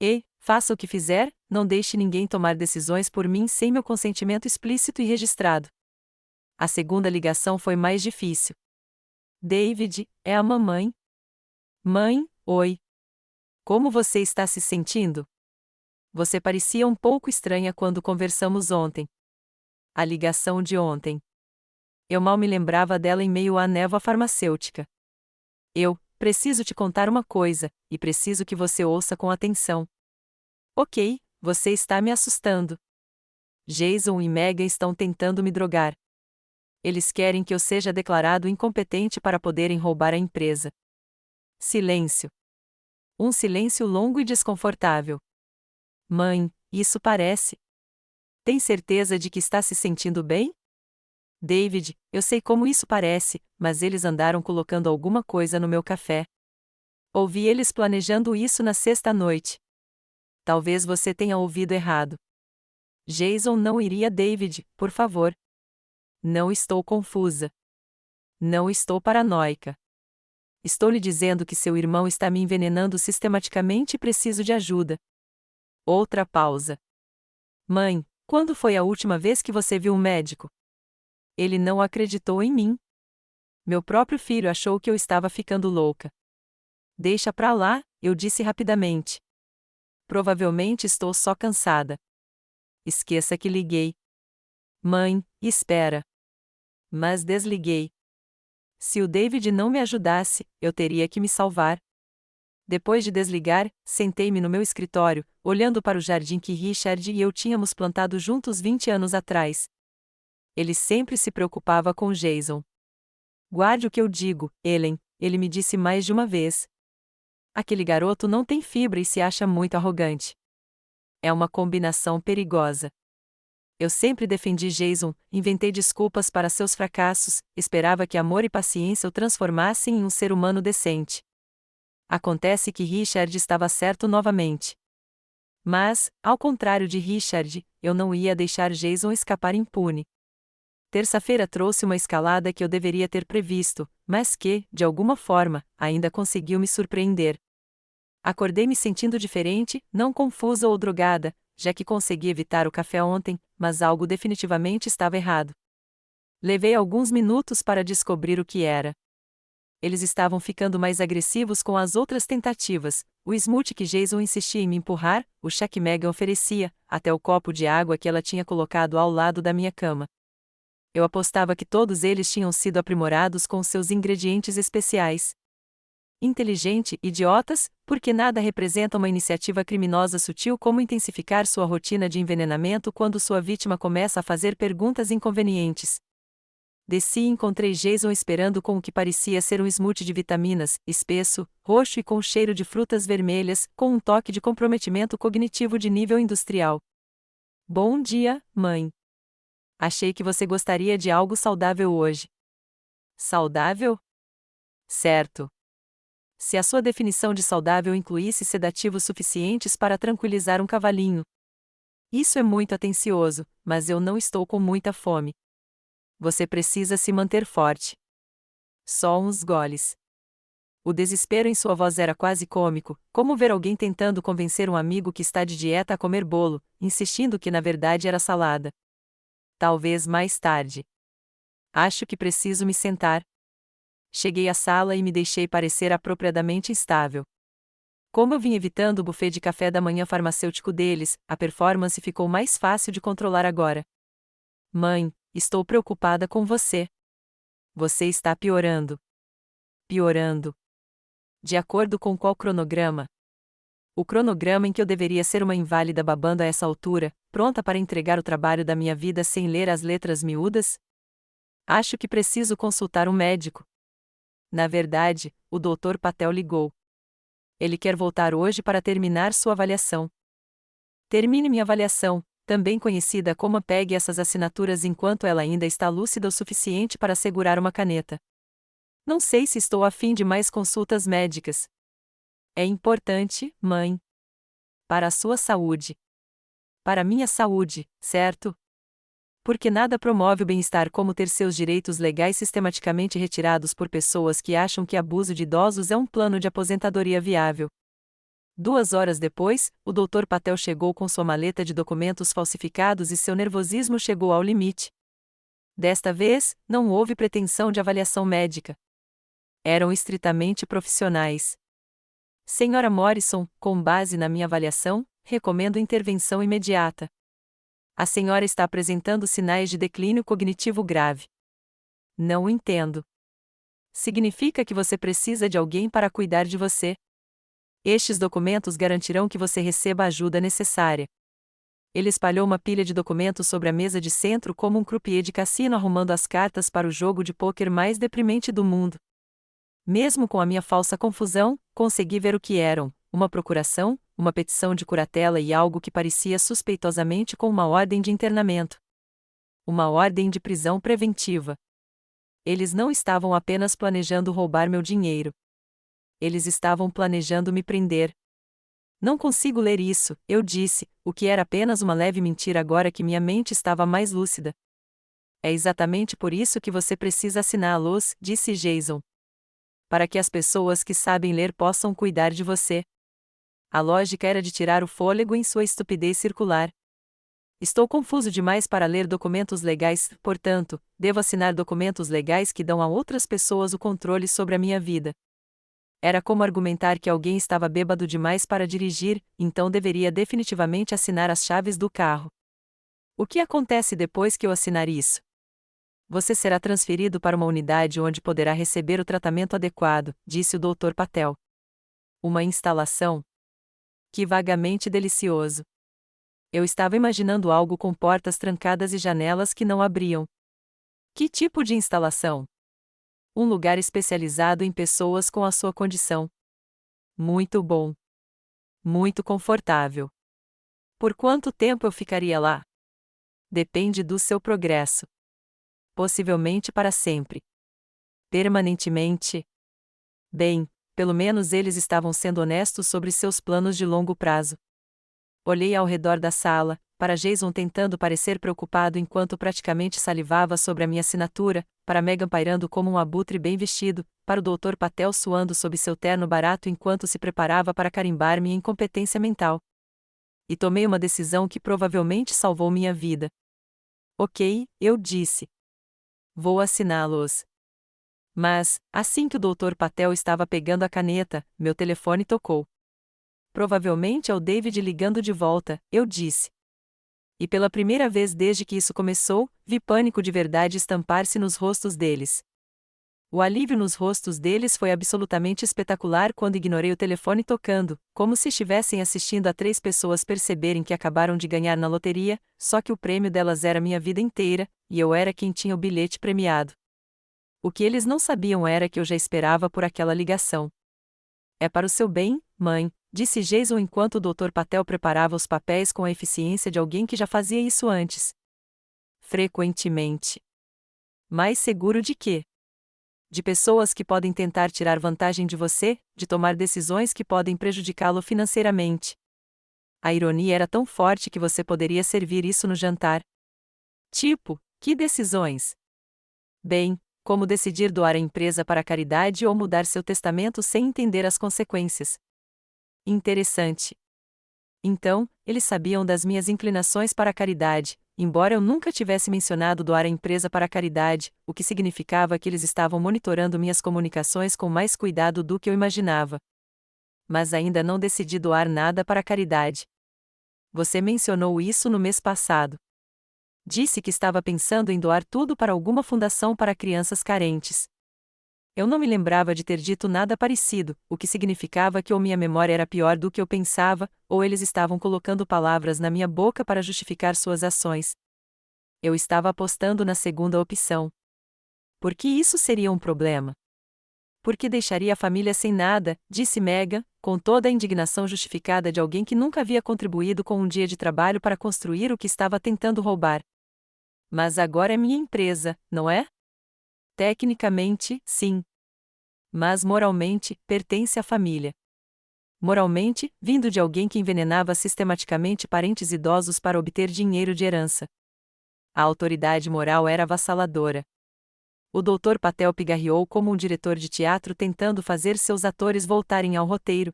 E, faça o que fizer, não deixe ninguém tomar decisões por mim sem meu consentimento explícito e registrado. A segunda ligação foi mais difícil. David, é a mamãe? Mãe, oi. Como você está se sentindo? Você parecia um pouco estranha quando conversamos ontem. A ligação de ontem. Eu mal me lembrava dela em meio à névoa farmacêutica. Eu preciso te contar uma coisa, e preciso que você ouça com atenção. Ok, você está me assustando. Jason e Megan estão tentando me drogar. Eles querem que eu seja declarado incompetente para poderem roubar a empresa. Silêncio. Um silêncio longo e desconfortável. Mãe, isso parece. Tem certeza de que está se sentindo bem? David, eu sei como isso parece, mas eles andaram colocando alguma coisa no meu café. Ouvi eles planejando isso na sexta-noite. Talvez você tenha ouvido errado. Jason não iria. David, por favor. Não estou confusa. Não estou paranoica. Estou lhe dizendo que seu irmão está me envenenando sistematicamente e preciso de ajuda. Outra pausa. Mãe, quando foi a última vez que você viu um médico? Ele não acreditou em mim. Meu próprio filho achou que eu estava ficando louca. Deixa pra lá, eu disse rapidamente. Provavelmente estou só cansada. Esqueça que liguei. Mãe, espera. Mas desliguei. Se o David não me ajudasse, eu teria que me salvar. Depois de desligar, sentei-me no meu escritório, olhando para o jardim que Richard e eu tínhamos plantado juntos 20 anos atrás. Ele sempre se preocupava com Jason. Guarde o que eu digo, Ellen, ele me disse mais de uma vez. Aquele garoto não tem fibra e se acha muito arrogante. É uma combinação perigosa. Eu sempre defendi Jason, inventei desculpas para seus fracassos, esperava que amor e paciência o transformassem em um ser humano decente. Acontece que Richard estava certo novamente. Mas, ao contrário de Richard, eu não ia deixar Jason escapar impune. Terça-feira trouxe uma escalada que eu deveria ter previsto, mas que, de alguma forma, ainda conseguiu me surpreender. Acordei me sentindo diferente, não confusa ou drogada, já que consegui evitar o café ontem, mas algo definitivamente estava errado. Levei alguns minutos para descobrir o que era. Eles estavam ficando mais agressivos com as outras tentativas, o smoothie que Jason insistia em me empurrar, o chá que Megan oferecia, até o copo de água que ela tinha colocado ao lado da minha cama. Eu apostava que todos eles tinham sido aprimorados com seus ingredientes especiais. Inteligente, idiotas, porque nada representa uma iniciativa criminosa sutil como intensificar sua rotina de envenenamento quando sua vítima começa a fazer perguntas inconvenientes. Desci e encontrei Jason esperando com o que parecia ser um smoothie de vitaminas, espesso, roxo e com cheiro de frutas vermelhas, com um toque de comprometimento cognitivo de nível industrial. Bom dia, mãe. Achei que você gostaria de algo saudável hoje. Saudável? Certo. Se a sua definição de saudável incluísse sedativos suficientes para tranquilizar um cavalinho. Isso é muito atencioso, mas eu não estou com muita fome. Você precisa se manter forte. Só uns goles. O desespero em sua voz era quase cômico, como ver alguém tentando convencer um amigo que está de dieta a comer bolo, insistindo que na verdade era salada. Talvez mais tarde. Acho que preciso me sentar. Cheguei à sala e me deixei parecer apropriadamente instável. Como eu vim evitando o buffet de café da manhã farmacêutico deles, a performance ficou mais fácil de controlar agora. Mãe, estou preocupada com você. Você está piorando. Piorando. De acordo com qual cronograma? O cronograma em que eu deveria ser uma inválida babando a essa altura, pronta para entregar o trabalho da minha vida sem ler as letras miúdas? Acho que preciso consultar um médico. Na verdade, o Dr. Patel ligou. Ele quer voltar hoje para terminar sua avaliação. Termine minha avaliação, também conhecida como pegue essas assinaturas enquanto ela ainda está lúcida o suficiente para segurar uma caneta. Não sei se estou afim de mais consultas médicas. É importante, mãe. Para a sua saúde. Para a minha saúde, certo? Porque nada promove o bem-estar como ter seus direitos legais sistematicamente retirados por pessoas que acham que abuso de idosos é um plano de aposentadoria viável. 2 horas depois, o Dr. Patel chegou com sua maleta de documentos falsificados e seu nervosismo chegou ao limite. Desta vez, não houve pretensão de avaliação médica. Eram estritamente profissionais. Senhora Morrison, com base na minha avaliação, recomendo intervenção imediata. A senhora está apresentando sinais de declínio cognitivo grave. Não entendo. Significa que você precisa de alguém para cuidar de você. Estes documentos garantirão que você receba a ajuda necessária. Ele espalhou uma pilha de documentos sobre a mesa de centro como um croupier de cassino arrumando as cartas para o jogo de pôquer mais deprimente do mundo. Mesmo com a minha falsa confusão, consegui ver o que eram: uma procuração, uma petição de curatela e algo que parecia suspeitosamente com uma ordem de internamento. Uma ordem de prisão preventiva. Eles não estavam apenas planejando roubar meu dinheiro. Eles estavam planejando me prender. Não consigo ler isso, eu disse, o que era apenas uma leve mentira agora que minha mente estava mais lúcida. É exatamente por isso que você precisa assiná-los, disse Jason. Para que as pessoas que sabem ler possam cuidar de você. A lógica era de tirar o fôlego em sua estupidez circular. Estou confuso demais para ler documentos legais, portanto, devo assinar documentos legais que dão a outras pessoas o controle sobre a minha vida. Era como argumentar que alguém estava bêbado demais para dirigir, então deveria definitivamente assinar as chaves do carro. O que acontece depois que eu assinar isso? Você será transferido para uma unidade onde poderá receber o tratamento adequado, disse o Dr. Patel. Uma instalação? Que vagamente delicioso. Eu estava imaginando algo com portas trancadas e janelas que não abriam. Que tipo de instalação? Um lugar especializado em pessoas com a sua condição. Muito bom. Muito confortável. Por quanto tempo eu ficaria lá? Depende do seu progresso. Possivelmente para sempre. Permanentemente. Bem, pelo menos eles estavam sendo honestos sobre seus planos de longo prazo. Olhei ao redor da sala, para Jason tentando parecer preocupado enquanto praticamente salivava sobre a minha assinatura, para Megan pairando como um abutre bem vestido, para o Dr. Patel suando sob seu terno barato enquanto se preparava para carimbar minha incompetência mental. E tomei uma decisão que provavelmente salvou minha vida. Ok, eu disse. Vou assiná-los. Mas, assim que o Dr. Patel estava pegando a caneta, meu telefone tocou. Provavelmente é o David ligando de volta, eu disse. E pela primeira vez desde que isso começou, vi pânico de verdade estampar-se nos rostos deles. O alívio nos rostos deles foi absolutamente espetacular quando ignorei o telefone tocando, como se estivessem assistindo a 3 pessoas perceberem que acabaram de ganhar na loteria, só que o prêmio delas era minha vida inteira, e eu era quem tinha o bilhete premiado. O que eles não sabiam era que eu já esperava por aquela ligação. É para o seu bem, mãe, disse Jason enquanto o Dr. Patel preparava os papéis com a eficiência de alguém que já fazia isso antes. Frequentemente. Mais seguro de quê? De pessoas que podem tentar tirar vantagem de você, de tomar decisões que podem prejudicá-lo financeiramente. A ironia era tão forte que você poderia servir isso no jantar. Tipo, que decisões? Bem, como decidir doar a empresa para a caridade ou mudar seu testamento sem entender as consequências. Interessante. Então, eles sabiam das minhas inclinações para a caridade, embora eu nunca tivesse mencionado doar a empresa para a caridade, o que significava que eles estavam monitorando minhas comunicações com mais cuidado do que eu imaginava. Mas ainda não decidi doar nada para a caridade. Você mencionou isso no mês passado. Disse que estava pensando em doar tudo para alguma fundação para crianças carentes. Eu não me lembrava de ter dito nada parecido, o que significava que ou minha memória era pior do que eu pensava, ou eles estavam colocando palavras na minha boca para justificar suas ações. Eu estava apostando na segunda opção. Por que isso seria um problema? Porque deixaria a família sem nada, disse Megan, com toda a indignação justificada de alguém que nunca havia contribuído com um dia de trabalho para construir o que estava tentando roubar. Mas agora é minha empresa, não é? Tecnicamente, sim. Mas moralmente, pertence à família. Moralmente, vindo de alguém que envenenava sistematicamente parentes idosos para obter dinheiro de herança. A autoridade moral era avassaladora. O Dr. Patel pigarreou como um diretor de teatro tentando fazer seus atores voltarem ao roteiro.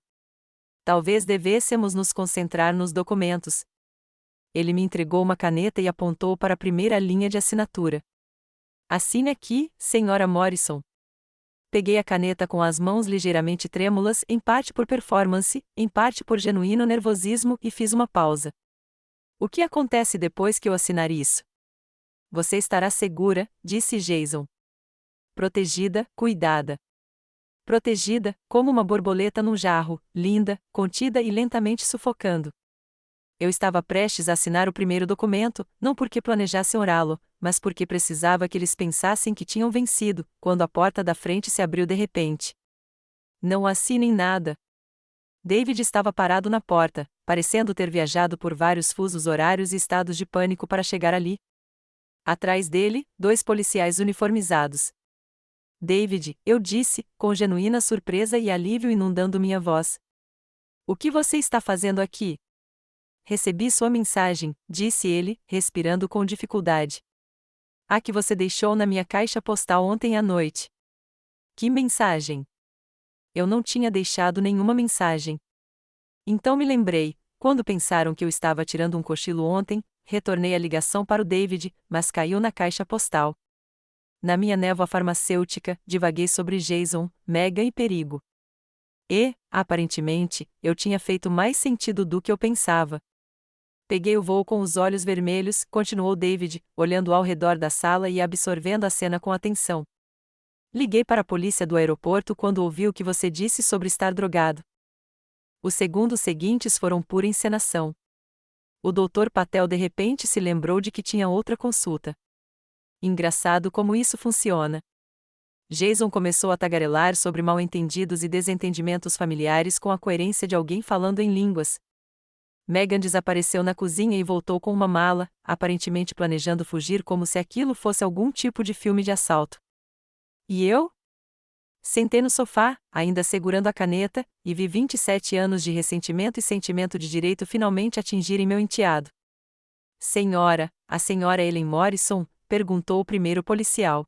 Talvez devêssemos nos concentrar nos documentos. Ele me entregou uma caneta e apontou para a primeira linha de assinatura. Assine aqui, Sra. Morrison. Peguei a caneta com as mãos ligeiramente trêmulas, em parte por performance, em parte por genuíno nervosismo, e fiz uma pausa. O que acontece depois que eu assinar isso? Você estará segura, disse Jason. Protegida, cuidada. Protegida, como uma borboleta num jarro, linda, contida e lentamente sufocando. Eu estava prestes a assinar o primeiro documento, não porque planejasse orá-lo, mas porque precisava que eles pensassem que tinham vencido, quando a porta da frente se abriu de repente. Não assinem nada. David estava parado na porta, parecendo ter viajado por vários fusos horários e estados de pânico para chegar ali. Atrás dele, 2 policiais uniformizados. David, eu disse, com genuína surpresa e alívio inundando minha voz. O que você está fazendo aqui? Recebi sua mensagem, disse ele, respirando com dificuldade. A que você deixou na minha caixa postal ontem à noite. Que mensagem? Eu não tinha deixado nenhuma mensagem. Então me lembrei, quando pensaram que eu estava tirando um cochilo ontem, retornei a ligação para o David, mas caiu na caixa postal. Na minha névoa farmacêutica, divaguei sobre Jason, Megan e perigo. E, aparentemente, eu tinha feito mais sentido do que eu pensava. Peguei o voo com os olhos vermelhos, continuou David, olhando ao redor da sala e absorvendo a cena com atenção. Liguei para a polícia do aeroporto quando ouvi o que você disse sobre estar drogado. Os segundos seguintes foram pura encenação. O Dr. Patel de repente se lembrou de que tinha outra consulta. Engraçado como isso funciona. Jason começou a tagarelar sobre mal-entendidos e desentendimentos familiares com a coerência de alguém falando em línguas. Megan desapareceu na cozinha e voltou com uma mala, aparentemente planejando fugir como se aquilo fosse algum tipo de filme de assalto. E eu? Sentei no sofá, ainda segurando a caneta, e vi 27 anos de ressentimento e sentimento de direito finalmente atingirem meu enteado. Senhora, a senhora Ellen Morrison? Perguntou o primeiro policial.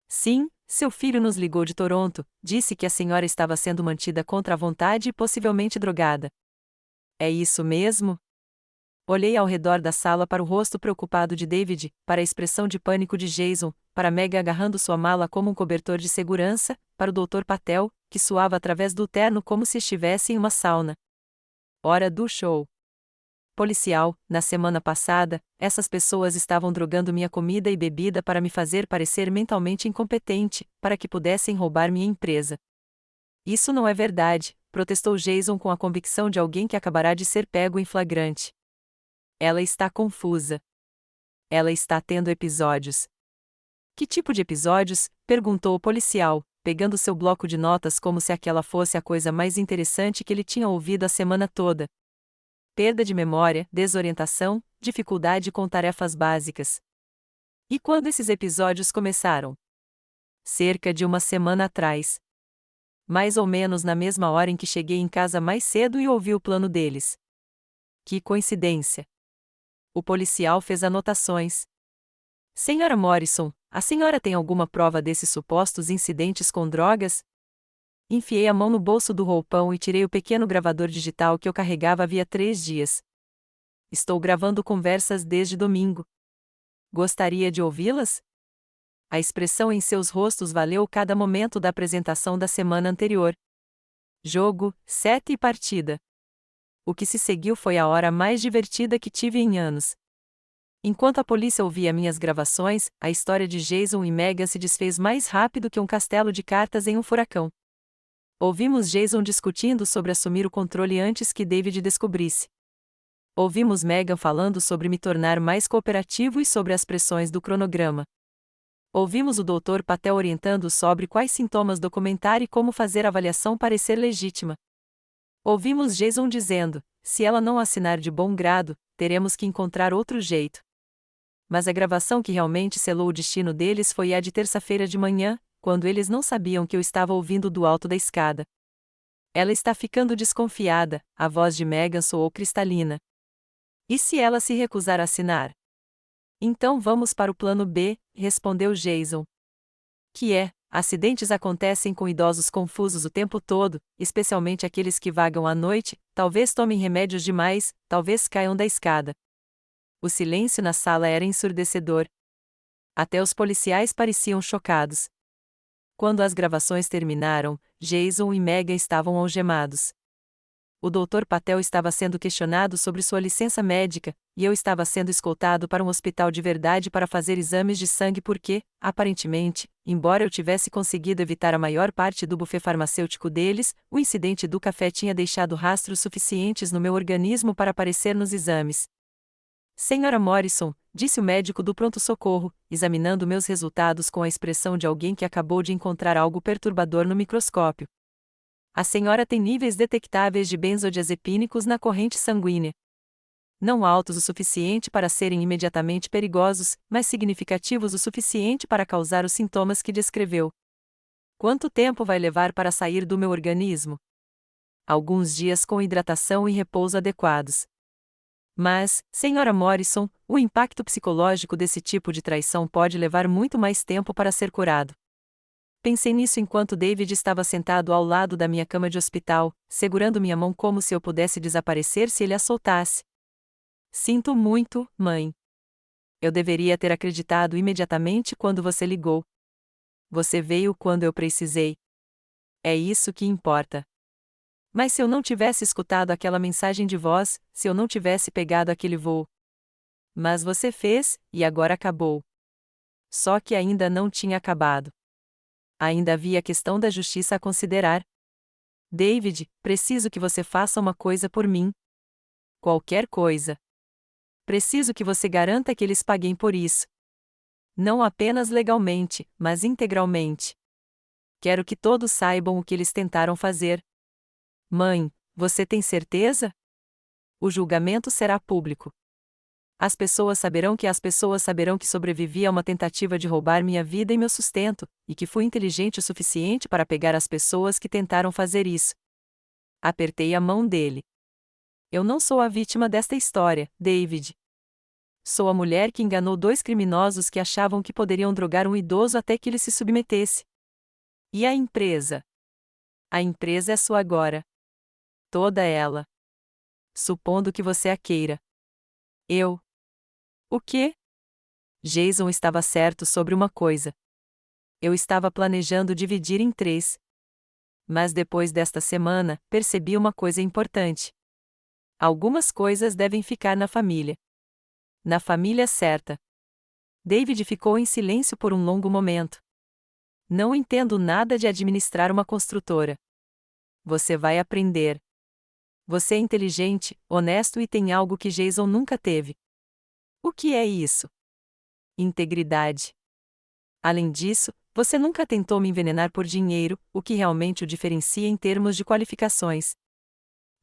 Sim, seu filho nos ligou de Toronto, disse que a senhora estava sendo mantida contra a vontade e possivelmente drogada. É isso mesmo? Olhei ao redor da sala para o rosto preocupado de David, para a expressão de pânico de Jason, para Meg agarrando sua mala como um cobertor de segurança, para o Dr. Patel, que suava através do terno como se estivesse em uma sauna. Hora do show. Policial, na semana passada, essas pessoas estavam drogando minha comida e bebida para me fazer parecer mentalmente incompetente, para que pudessem roubar minha empresa. Isso não é verdade, protestou Jason com a convicção de alguém que acabará de ser pego em flagrante. Ela está confusa. Ela está tendo episódios. Que tipo de episódios? Perguntou o policial, pegando seu bloco de notas como se aquela fosse a coisa mais interessante que ele tinha ouvido a semana toda. Perda de memória, desorientação, dificuldade com tarefas básicas. E quando esses episódios começaram? Cerca de uma semana atrás. Mais ou menos na mesma hora em que cheguei em casa mais cedo e ouvi o plano deles. Que coincidência! O policial fez anotações. Senhora Morrison, a senhora tem alguma prova desses supostos incidentes com drogas? Enfiei a mão no bolso do roupão e tirei o pequeno gravador digital que eu carregava havia 3 dias. Estou gravando conversas desde domingo. Gostaria de ouvi-las? A expressão em seus rostos valeu cada momento da apresentação da semana anterior. Jogo, 7 e partida. O que se seguiu foi a hora mais divertida que tive em anos. Enquanto a polícia ouvia minhas gravações, a história de Jason e Megan se desfez mais rápido que um castelo de cartas em um furacão. Ouvimos Jason discutindo sobre assumir o controle antes que David descobrisse. Ouvimos Megan falando sobre me tornar mais cooperativo e sobre as pressões do cronograma. Ouvimos o Dr. Patel orientando sobre quais sintomas documentar e como fazer a avaliação parecer legítima. Ouvimos Jason dizendo: se ela não assinar de bom grado, teremos que encontrar outro jeito. Mas a gravação que realmente selou o destino deles foi a de terça-feira de manhã, quando eles não sabiam que eu estava ouvindo do alto da escada. Ela está ficando desconfiada, a voz de Megan soou cristalina. E se ela se recusar a assinar? Então vamos para o plano B, respondeu Jason. Que é, acidentes acontecem com idosos confusos o tempo todo, especialmente aqueles que vagam à noite, talvez tomem remédios demais, talvez caiam da escada. O silêncio na sala era ensurdecedor. Até os policiais pareciam chocados. Quando as gravações terminaram, Jason e Megan estavam algemados. O Dr. Patel estava sendo questionado sobre sua licença médica, e eu estava sendo escoltado para um hospital de verdade para fazer exames de sangue porque, aparentemente, embora eu tivesse conseguido evitar a maior parte do buffet farmacêutico deles, o incidente do café tinha deixado rastros suficientes no meu organismo para aparecer nos exames. Senhora Morrison, disse o médico do pronto-socorro, examinando meus resultados com a expressão de alguém que acabou de encontrar algo perturbador no microscópio. A senhora tem níveis detectáveis de benzodiazepínicos na corrente sanguínea. Não altos o suficiente para serem imediatamente perigosos, mas significativos o suficiente para causar os sintomas que descreveu. Quanto tempo vai levar para sair do meu organismo? Alguns dias com hidratação e repouso adequados. Mas, senhora Morrison, o impacto psicológico desse tipo de traição pode levar muito mais tempo para ser curado. Pensei nisso enquanto David estava sentado ao lado da minha cama de hospital, segurando minha mão como se eu pudesse desaparecer se ele a soltasse. Sinto muito, mãe. Eu deveria ter acreditado imediatamente quando você ligou. Você veio quando eu precisei. É isso que importa. Mas se eu não tivesse escutado aquela mensagem de voz, se eu não tivesse pegado aquele voo. Mas você fez, e agora acabou. Só que ainda não tinha acabado. Ainda havia a questão da justiça a considerar. David, preciso que você faça uma coisa por mim. Qualquer coisa. Preciso que você garanta que eles paguem por isso. Não apenas legalmente, mas integralmente. Quero que todos saibam o que eles tentaram fazer. Mãe, você tem certeza? O julgamento será público. As pessoas saberão que sobrevivi a uma tentativa de roubar minha vida e meu sustento, e que fui inteligente o suficiente para pegar as pessoas que tentaram fazer isso. Apertei a mão dele. Eu não sou a vítima desta história, David. Sou a mulher que enganou dois criminosos que achavam que poderiam drogar um idoso até que ele se submetesse. E a empresa? A empresa é sua agora. Toda ela. Supondo que você a queira. Eu. O quê? Jason estava certo sobre uma coisa. Eu estava planejando dividir em 3. Mas depois desta semana, percebi uma coisa importante. Algumas coisas devem ficar na família. Na família certa. David ficou em silêncio por um longo momento. Não entendo nada de administrar uma construtora. Você vai aprender. Você é inteligente, honesto e tem algo que Jason nunca teve. O que é isso? Integridade. Além disso, você nunca tentou me envenenar por dinheiro, o que realmente o diferencia em termos de qualificações.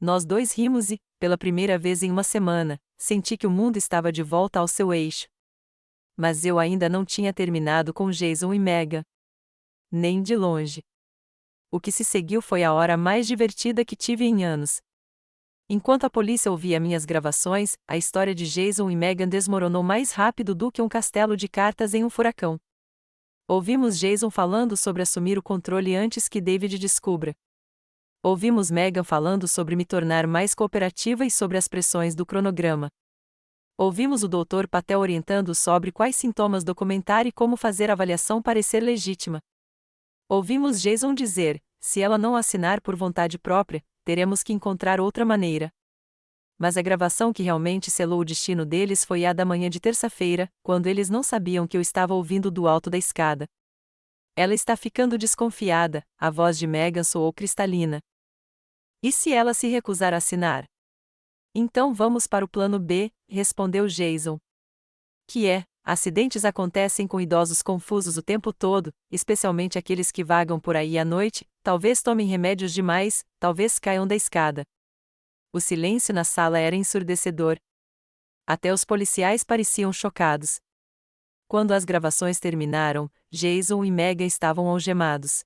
Nós dois rimos e, pela primeira vez em uma semana, senti que o mundo estava de volta ao seu eixo. Mas eu ainda não tinha terminado com Jason e Megan. Nem de longe. O que se seguiu foi a hora mais divertida que tive em anos. Enquanto a polícia ouvia minhas gravações, a história de Jason e Megan desmoronou mais rápido do que um castelo de cartas em um furacão. Ouvimos Jason falando sobre assumir o controle antes que David descubra. Ouvimos Megan falando sobre me tornar mais cooperativa e sobre as pressões do cronograma. Ouvimos o Dr. Patel orientando sobre quais sintomas documentar e como fazer a avaliação parecer legítima. Ouvimos Jason dizer: se ela não assinar por vontade própria, teremos que encontrar outra maneira. Mas a gravação que realmente selou o destino deles foi a da manhã de terça-feira, quando eles não sabiam que eu estava ouvindo do alto da escada. Ela está ficando desconfiada, a voz de Megan soou cristalina. E se ela se recusar a assinar? Então vamos para o plano B, respondeu Jason. Que é, acidentes acontecem com idosos confusos o tempo todo, especialmente aqueles que vagam por aí à noite, talvez tomem remédios demais, talvez caiam da escada. O silêncio na sala era ensurdecedor. Até os policiais pareciam chocados. Quando as gravações terminaram, Jason e Megan estavam algemados.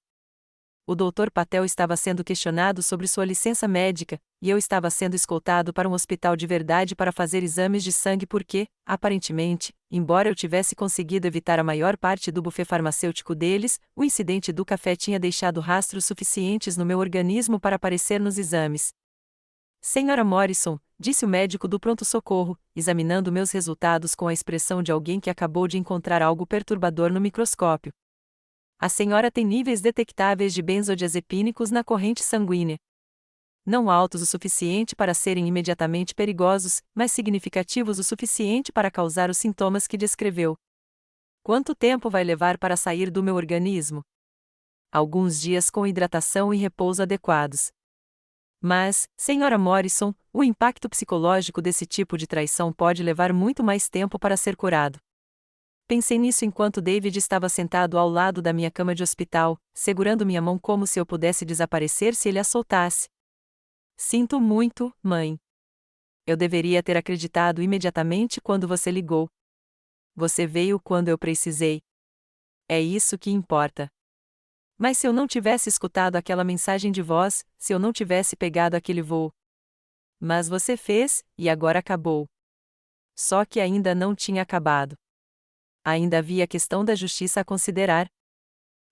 O Dr. Patel estava sendo questionado sobre sua licença médica, e eu estava sendo escoltado para um hospital de verdade para fazer exames de sangue porque, aparentemente, embora eu tivesse conseguido evitar a maior parte do buffet farmacêutico deles, o incidente do café tinha deixado rastros suficientes no meu organismo para aparecer nos exames. Senhora Morrison, disse o médico do pronto-socorro, examinando meus resultados com a expressão de alguém que acabou de encontrar algo perturbador no microscópio. A senhora tem níveis detectáveis de benzodiazepínicos na corrente sanguínea. Não altos o suficiente para serem imediatamente perigosos, mas significativos o suficiente para causar os sintomas que descreveu. Quanto tempo vai levar para sair do meu organismo? Alguns dias com hidratação e repouso adequados. Mas, senhora Morrison, o impacto psicológico desse tipo de traição pode levar muito mais tempo para ser curado. Pensei nisso enquanto David estava sentado ao lado da minha cama de hospital, segurando minha mão como se eu pudesse desaparecer se ele a soltasse. Sinto muito, mãe. Eu deveria ter acreditado imediatamente quando você ligou. Você veio quando eu precisei. É isso que importa. Mas se eu não tivesse escutado aquela mensagem de voz, se eu não tivesse pegado aquele voo. Mas você fez, e agora acabou. Só que ainda não tinha acabado. Ainda havia a questão da justiça a considerar.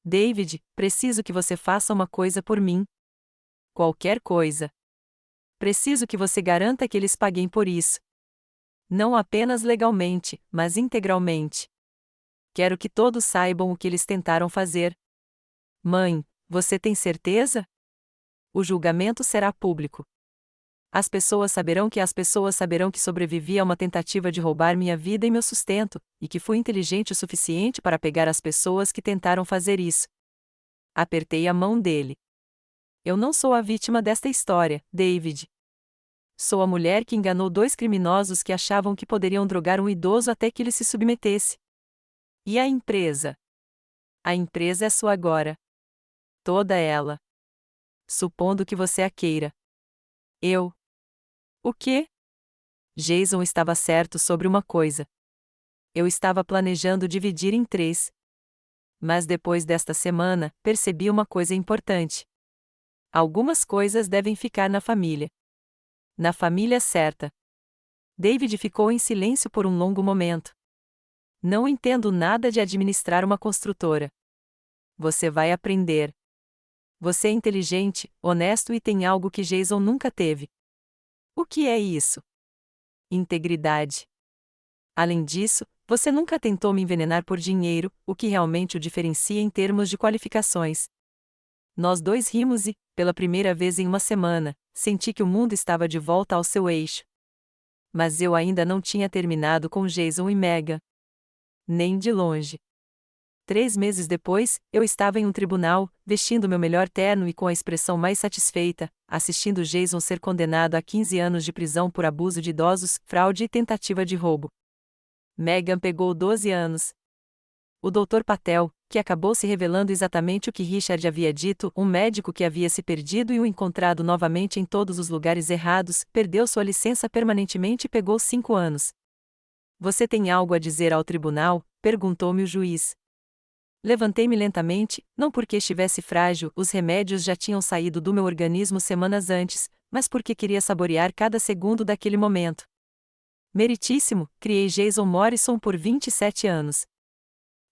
David, preciso que você faça uma coisa por mim. Qualquer coisa. Preciso que você garanta que eles paguem por isso. Não apenas legalmente, mas integralmente. Quero que todos saibam o que eles tentaram fazer. Mãe, você tem certeza? O julgamento será público. As pessoas saberão que sobrevivi a uma tentativa de roubar minha vida e meu sustento, e que fui inteligente o suficiente para pegar as pessoas que tentaram fazer isso. Apertei a mão dele. Eu não sou a vítima desta história, David. Sou a mulher que enganou dois criminosos que achavam que poderiam drogar um idoso até que ele se submetesse. E a empresa? A empresa é sua agora. Toda ela. Supondo que você a queira. Eu. O quê? Jason estava certo sobre uma coisa. Eu estava planejando dividir em 3. Mas depois desta semana, percebi uma coisa importante. Algumas coisas devem ficar na família. Na família certa. David ficou em silêncio por um longo momento. Não entendo nada de administrar uma construtora. Você vai aprender. Você é inteligente, honesto e tem algo que Jason nunca teve. O que é isso? Integridade. Além disso, você nunca tentou me envenenar por dinheiro, o que realmente o diferencia em termos de qualificações. Nós dois rimos e, pela primeira vez em uma semana, senti que o mundo estava de volta ao seu eixo. Mas eu ainda não tinha terminado com Jason e Megan. Nem de longe. 3 meses depois, eu estava em um tribunal, vestindo meu melhor terno e com a expressão mais satisfeita, assistindo Jason ser condenado a 15 anos de prisão por abuso de idosos, fraude e tentativa de roubo. Megan pegou 12 anos. O Dr. Patel, que acabou se revelando exatamente o que Richard havia dito, um médico que havia se perdido e o encontrado novamente em todos os lugares errados, perdeu sua licença permanentemente e pegou 5 anos. Você tem algo a dizer ao tribunal? Perguntou-me o juiz. Levantei-me lentamente, não porque estivesse frágil, os remédios já tinham saído do meu organismo semanas antes, mas porque queria saborear cada segundo daquele momento. Meritíssimo, criei Jason Morrison por 27 anos.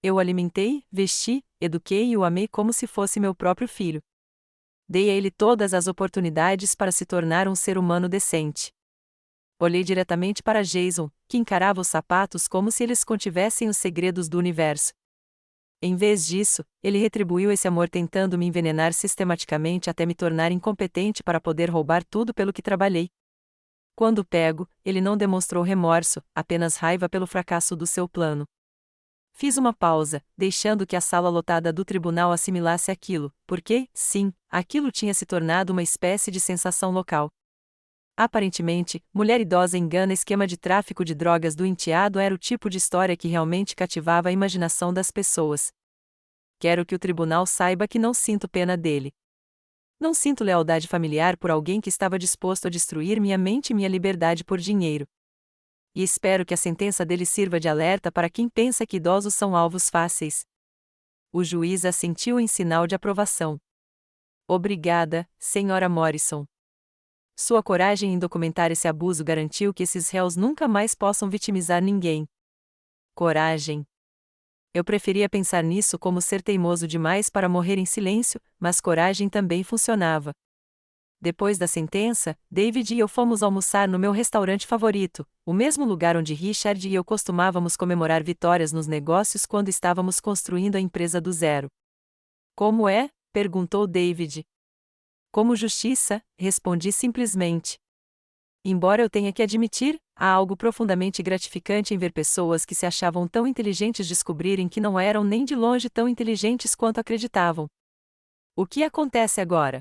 Eu o alimentei, vesti, eduquei e o amei como se fosse meu próprio filho. Dei a ele todas as oportunidades para se tornar um ser humano decente. Olhei diretamente para Jason, que encarava os sapatos como se eles contivessem os segredos do universo. Em vez disso, ele retribuiu esse amor tentando me envenenar sistematicamente até me tornar incompetente para poder roubar tudo pelo que trabalhei. Quando pego, ele não demonstrou remorso, apenas raiva pelo fracasso do seu plano. Fiz uma pausa, deixando que a sala lotada do tribunal assimilasse aquilo, porque, sim, aquilo tinha se tornado uma espécie de sensação local. Aparentemente, mulher idosa engana esquema de tráfico de drogas do enteado era o tipo de história que realmente cativava a imaginação das pessoas. Quero que o tribunal saiba que não sinto pena dele. Não sinto lealdade familiar por alguém que estava disposto a destruir minha mente e minha liberdade por dinheiro. E espero que a sentença dele sirva de alerta para quem pensa que idosos são alvos fáceis. O juiz assentiu em sinal de aprovação. Obrigada, Sra. Morrison. Sua coragem em documentar esse abuso garantiu que esses réus nunca mais possam vitimizar ninguém. Coragem. Eu preferia pensar nisso como ser teimoso demais para morrer em silêncio, mas coragem também funcionava. Depois da sentença, David e eu fomos almoçar no meu restaurante favorito, o mesmo lugar onde Richard e eu costumávamos comemorar vitórias nos negócios quando estávamos construindo a empresa do zero. Como é? Perguntou David. Como justiça, respondi simplesmente. Embora eu tenha que admitir, há algo profundamente gratificante em ver pessoas que se achavam tão inteligentes descobrirem que não eram nem de longe tão inteligentes quanto acreditavam. O que acontece agora?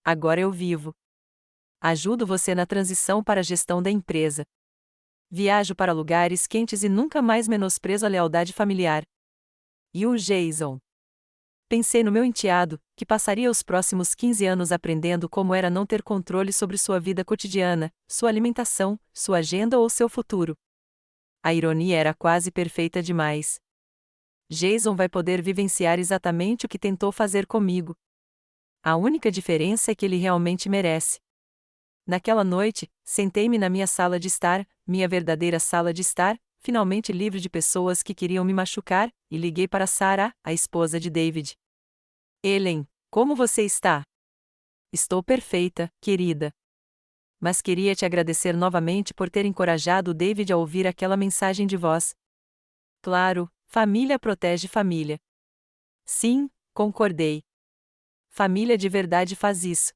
Agora eu vivo. Ajudo você na transição para a gestão da empresa. Viajo para lugares quentes e nunca mais menosprezo a lealdade familiar. E o Jason? Pensei no meu enteado, que passaria os próximos 15 anos aprendendo como era não ter controle sobre sua vida cotidiana, sua alimentação, sua agenda ou seu futuro. A ironia era quase perfeita demais. Jason vai poder vivenciar exatamente o que tentou fazer comigo. A única diferença é que ele realmente merece. Naquela noite, sentei-me na minha sala de estar, minha verdadeira sala de estar, finalmente livre de pessoas que queriam me machucar, e liguei para Sarah, a esposa de David. Ellen, como você está? Estou perfeita, querida. Mas queria te agradecer novamente por ter encorajado o David a ouvir aquela mensagem de voz. Claro, família protege família. Sim, concordei. Família de verdade faz isso.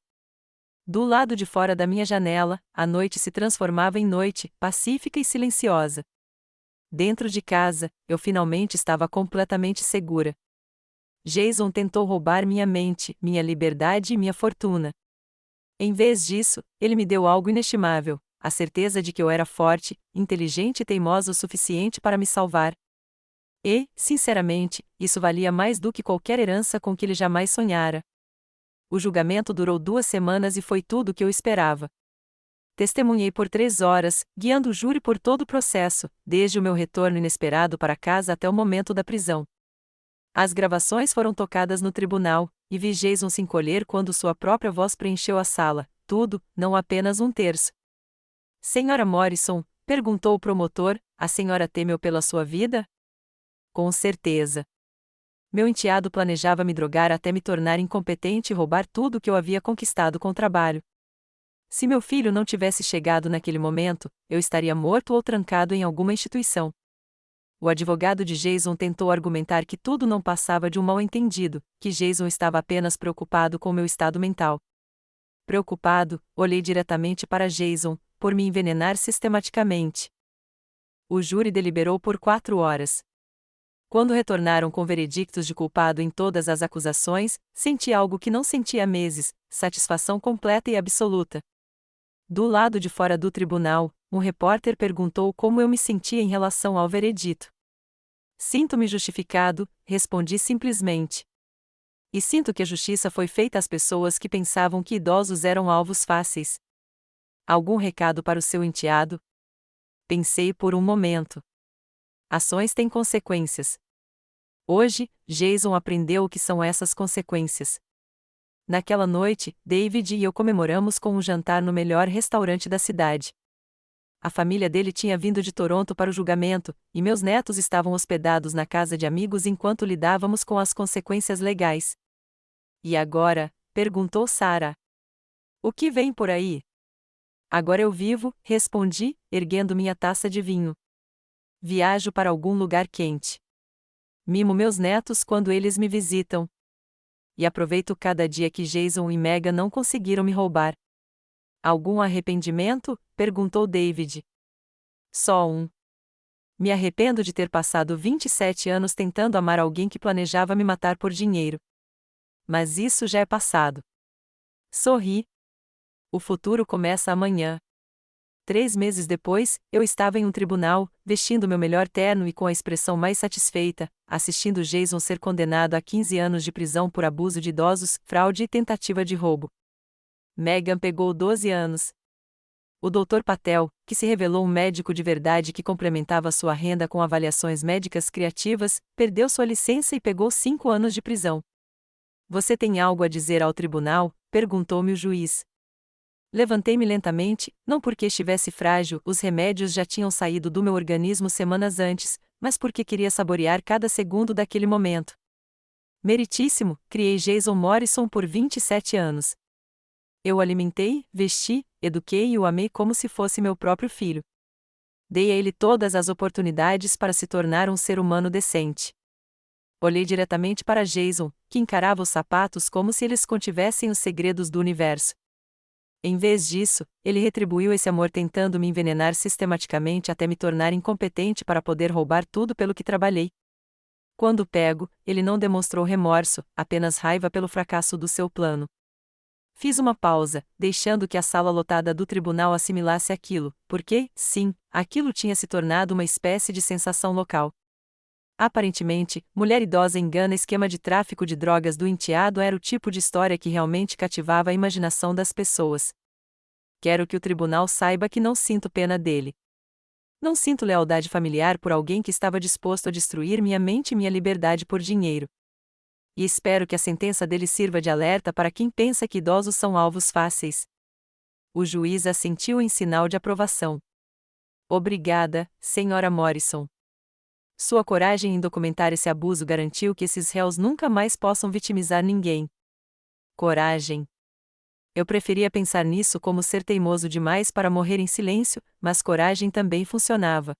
Do lado de fora da minha janela, a noite se transformava em noite, pacífica e silenciosa. Dentro de casa, eu finalmente estava completamente segura. Jason tentou roubar minha mente, minha liberdade e minha fortuna. Em vez disso, ele me deu algo inestimável, a certeza de que eu era forte, inteligente e teimosa o suficiente para me salvar. E, sinceramente, isso valia mais do que qualquer herança com que ele jamais sonhara. O julgamento durou 2 semanas e foi tudo o que eu esperava. Testemunhei por 3 horas, guiando o júri por todo o processo, desde o meu retorno inesperado para casa até o momento da prisão. As gravações foram tocadas no tribunal, e vi Jason se encolher quando sua própria voz preencheu a sala, tudo, não apenas um terço. Sra. Morrison, perguntou o promotor, a senhora temeu pela sua vida? Com certeza. Meu enteado planejava me drogar até me tornar incompetente e roubar tudo o que eu havia conquistado com trabalho. Se meu filho não tivesse chegado naquele momento, eu estaria morto ou trancado em alguma instituição. O advogado de Jason tentou argumentar que tudo não passava de um mal-entendido, que Jason estava apenas preocupado com meu estado mental. Preocupado, olhei diretamente para Jason, por me envenenar sistematicamente. O júri deliberou por 4 horas. Quando retornaram com veredictos de culpado em todas as acusações, senti algo que não sentia há meses, satisfação completa e absoluta. Do lado de fora do tribunal, um repórter perguntou como eu me sentia em relação ao veredito. Sinto-me justificado, respondi simplesmente. E sinto que a justiça foi feita às pessoas que pensavam que idosos eram alvos fáceis. Algum recado para o seu enteado? Pensei por um momento. Ações têm consequências. Hoje, Jason aprendeu o que são essas consequências. Naquela noite, David e eu comemoramos com um jantar no melhor restaurante da cidade. A família dele tinha vindo de Toronto para o julgamento, e meus netos estavam hospedados na casa de amigos enquanto lidávamos com as consequências legais. E agora? Perguntou Sarah. O que vem por aí? Agora eu vivo, respondi, erguendo minha taça de vinho. Viajo para algum lugar quente. Mimo meus netos quando eles me visitam. E aproveito cada dia que Jason e Megan não conseguiram me roubar. Algum arrependimento? Perguntou David. Só um. Me arrependo de ter passado 27 anos tentando amar alguém que planejava me matar por dinheiro. Mas isso já é passado. Sorri. O futuro começa amanhã. 3 meses depois, eu estava em um tribunal, vestindo meu melhor terno e com a expressão mais satisfeita, assistindo Jason ser condenado a 15 anos de prisão por abuso de idosos, fraude e tentativa de roubo. Megan pegou 12 anos. O Dr. Patel, que se revelou um médico de verdade que complementava sua renda com avaliações médicas criativas, perdeu sua licença e pegou 5 anos de prisão. Você tem algo a dizer ao tribunal? Perguntou-me o juiz. Levantei-me lentamente, não porque estivesse frágil, os remédios já tinham saído do meu organismo semanas antes, mas porque queria saborear cada segundo daquele momento. Meritíssimo, criei Jason Morrison por 27 anos. Eu o alimentei, vesti, eduquei e o amei como se fosse meu próprio filho. Dei a ele todas as oportunidades para se tornar um ser humano decente. Olhei diretamente para Jason, que encarava os sapatos como se eles contivessem os segredos do universo. Em vez disso, ele retribuiu esse amor tentando me envenenar sistematicamente até me tornar incompetente para poder roubar tudo pelo que trabalhei. Quando pego, ele não demonstrou remorso, apenas raiva pelo fracasso do seu plano. Fiz uma pausa, deixando que a sala lotada do tribunal assimilasse aquilo, porque, sim, aquilo tinha se tornado uma espécie de sensação local. Aparentemente, mulher idosa engana esquema de tráfico de drogas do enteado era o tipo de história que realmente cativava a imaginação das pessoas. Quero que o tribunal saiba que não sinto pena dele. Não sinto lealdade familiar por alguém que estava disposto a destruir minha mente e minha liberdade por dinheiro. E espero que a sentença dele sirva de alerta para quem pensa que idosos são alvos fáceis. O juiz assentiu em sinal de aprovação. Obrigada, senhora Morrison. Sua coragem em documentar esse abuso garantiu que esses réus nunca mais possam vitimizar ninguém. Coragem. Eu preferia pensar nisso como ser teimoso demais para morrer em silêncio, mas coragem também funcionava.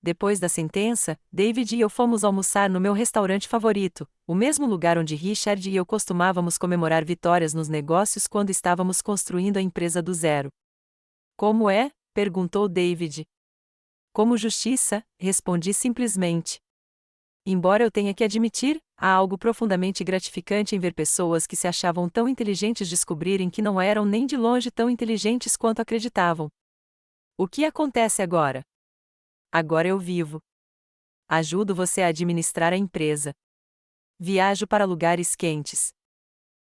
Depois da sentença, David e eu fomos almoçar no meu restaurante favorito, o mesmo lugar onde Richard e eu costumávamos comemorar vitórias nos negócios quando estávamos construindo a empresa do zero. Como é? Perguntou David. Como justiça, respondi simplesmente. Embora eu tenha que admitir, há algo profundamente gratificante em ver pessoas que se achavam tão inteligentes descobrirem que não eram nem de longe tão inteligentes quanto acreditavam. O que acontece agora? Agora eu vivo. Ajudo você a administrar a empresa. Viajo para lugares quentes.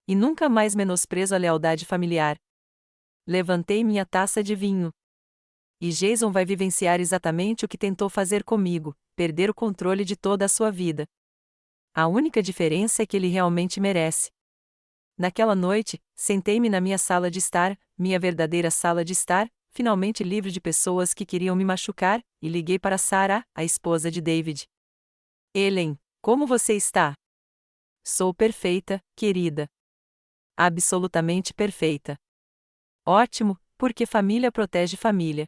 E nunca mais menosprezo a lealdade familiar. Levantei minha taça de vinho. E Jason vai vivenciar exatamente o que tentou fazer comigo, perder o controle de toda a sua vida. A única diferença é que ele realmente merece. Naquela noite, sentei-me na minha sala de estar, minha verdadeira sala de estar, finalmente livre de pessoas que queriam me machucar, e liguei para Sarah, a esposa de David. Ellen, como você está? Sou perfeita, querida. Absolutamente perfeita. Ótimo, porque família protege família.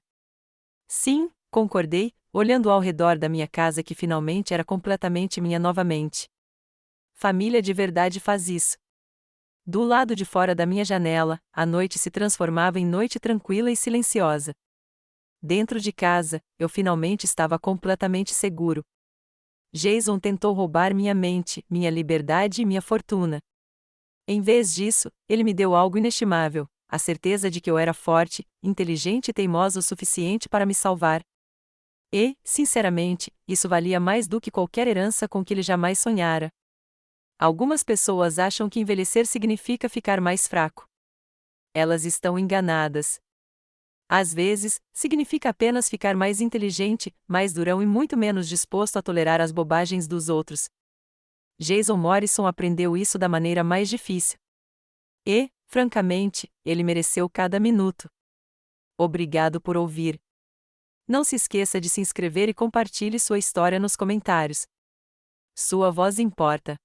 Sim, concordei, olhando ao redor da minha casa que finalmente era completamente minha novamente. Família de verdade faz isso. Do lado de fora da minha janela, a noite se transformava em noite tranquila e silenciosa. Dentro de casa, eu finalmente estava completamente seguro. Jason tentou roubar minha mente, minha liberdade e minha fortuna. Em vez disso, ele me deu algo inestimável, a certeza de que eu era forte, inteligente e teimosa o suficiente para me salvar. E, sinceramente, isso valia mais do que qualquer herança com que ele jamais sonhara. Algumas pessoas acham que envelhecer significa ficar mais fraco. Elas estão enganadas. Às vezes, significa apenas ficar mais inteligente, mais durão e muito menos disposto a tolerar as bobagens dos outros. Jason Morrison aprendeu isso da maneira mais difícil. E, francamente, ele mereceu cada minuto. Obrigado por ouvir. Não se esqueça de se inscrever e compartilhe sua história nos comentários. Sua voz importa.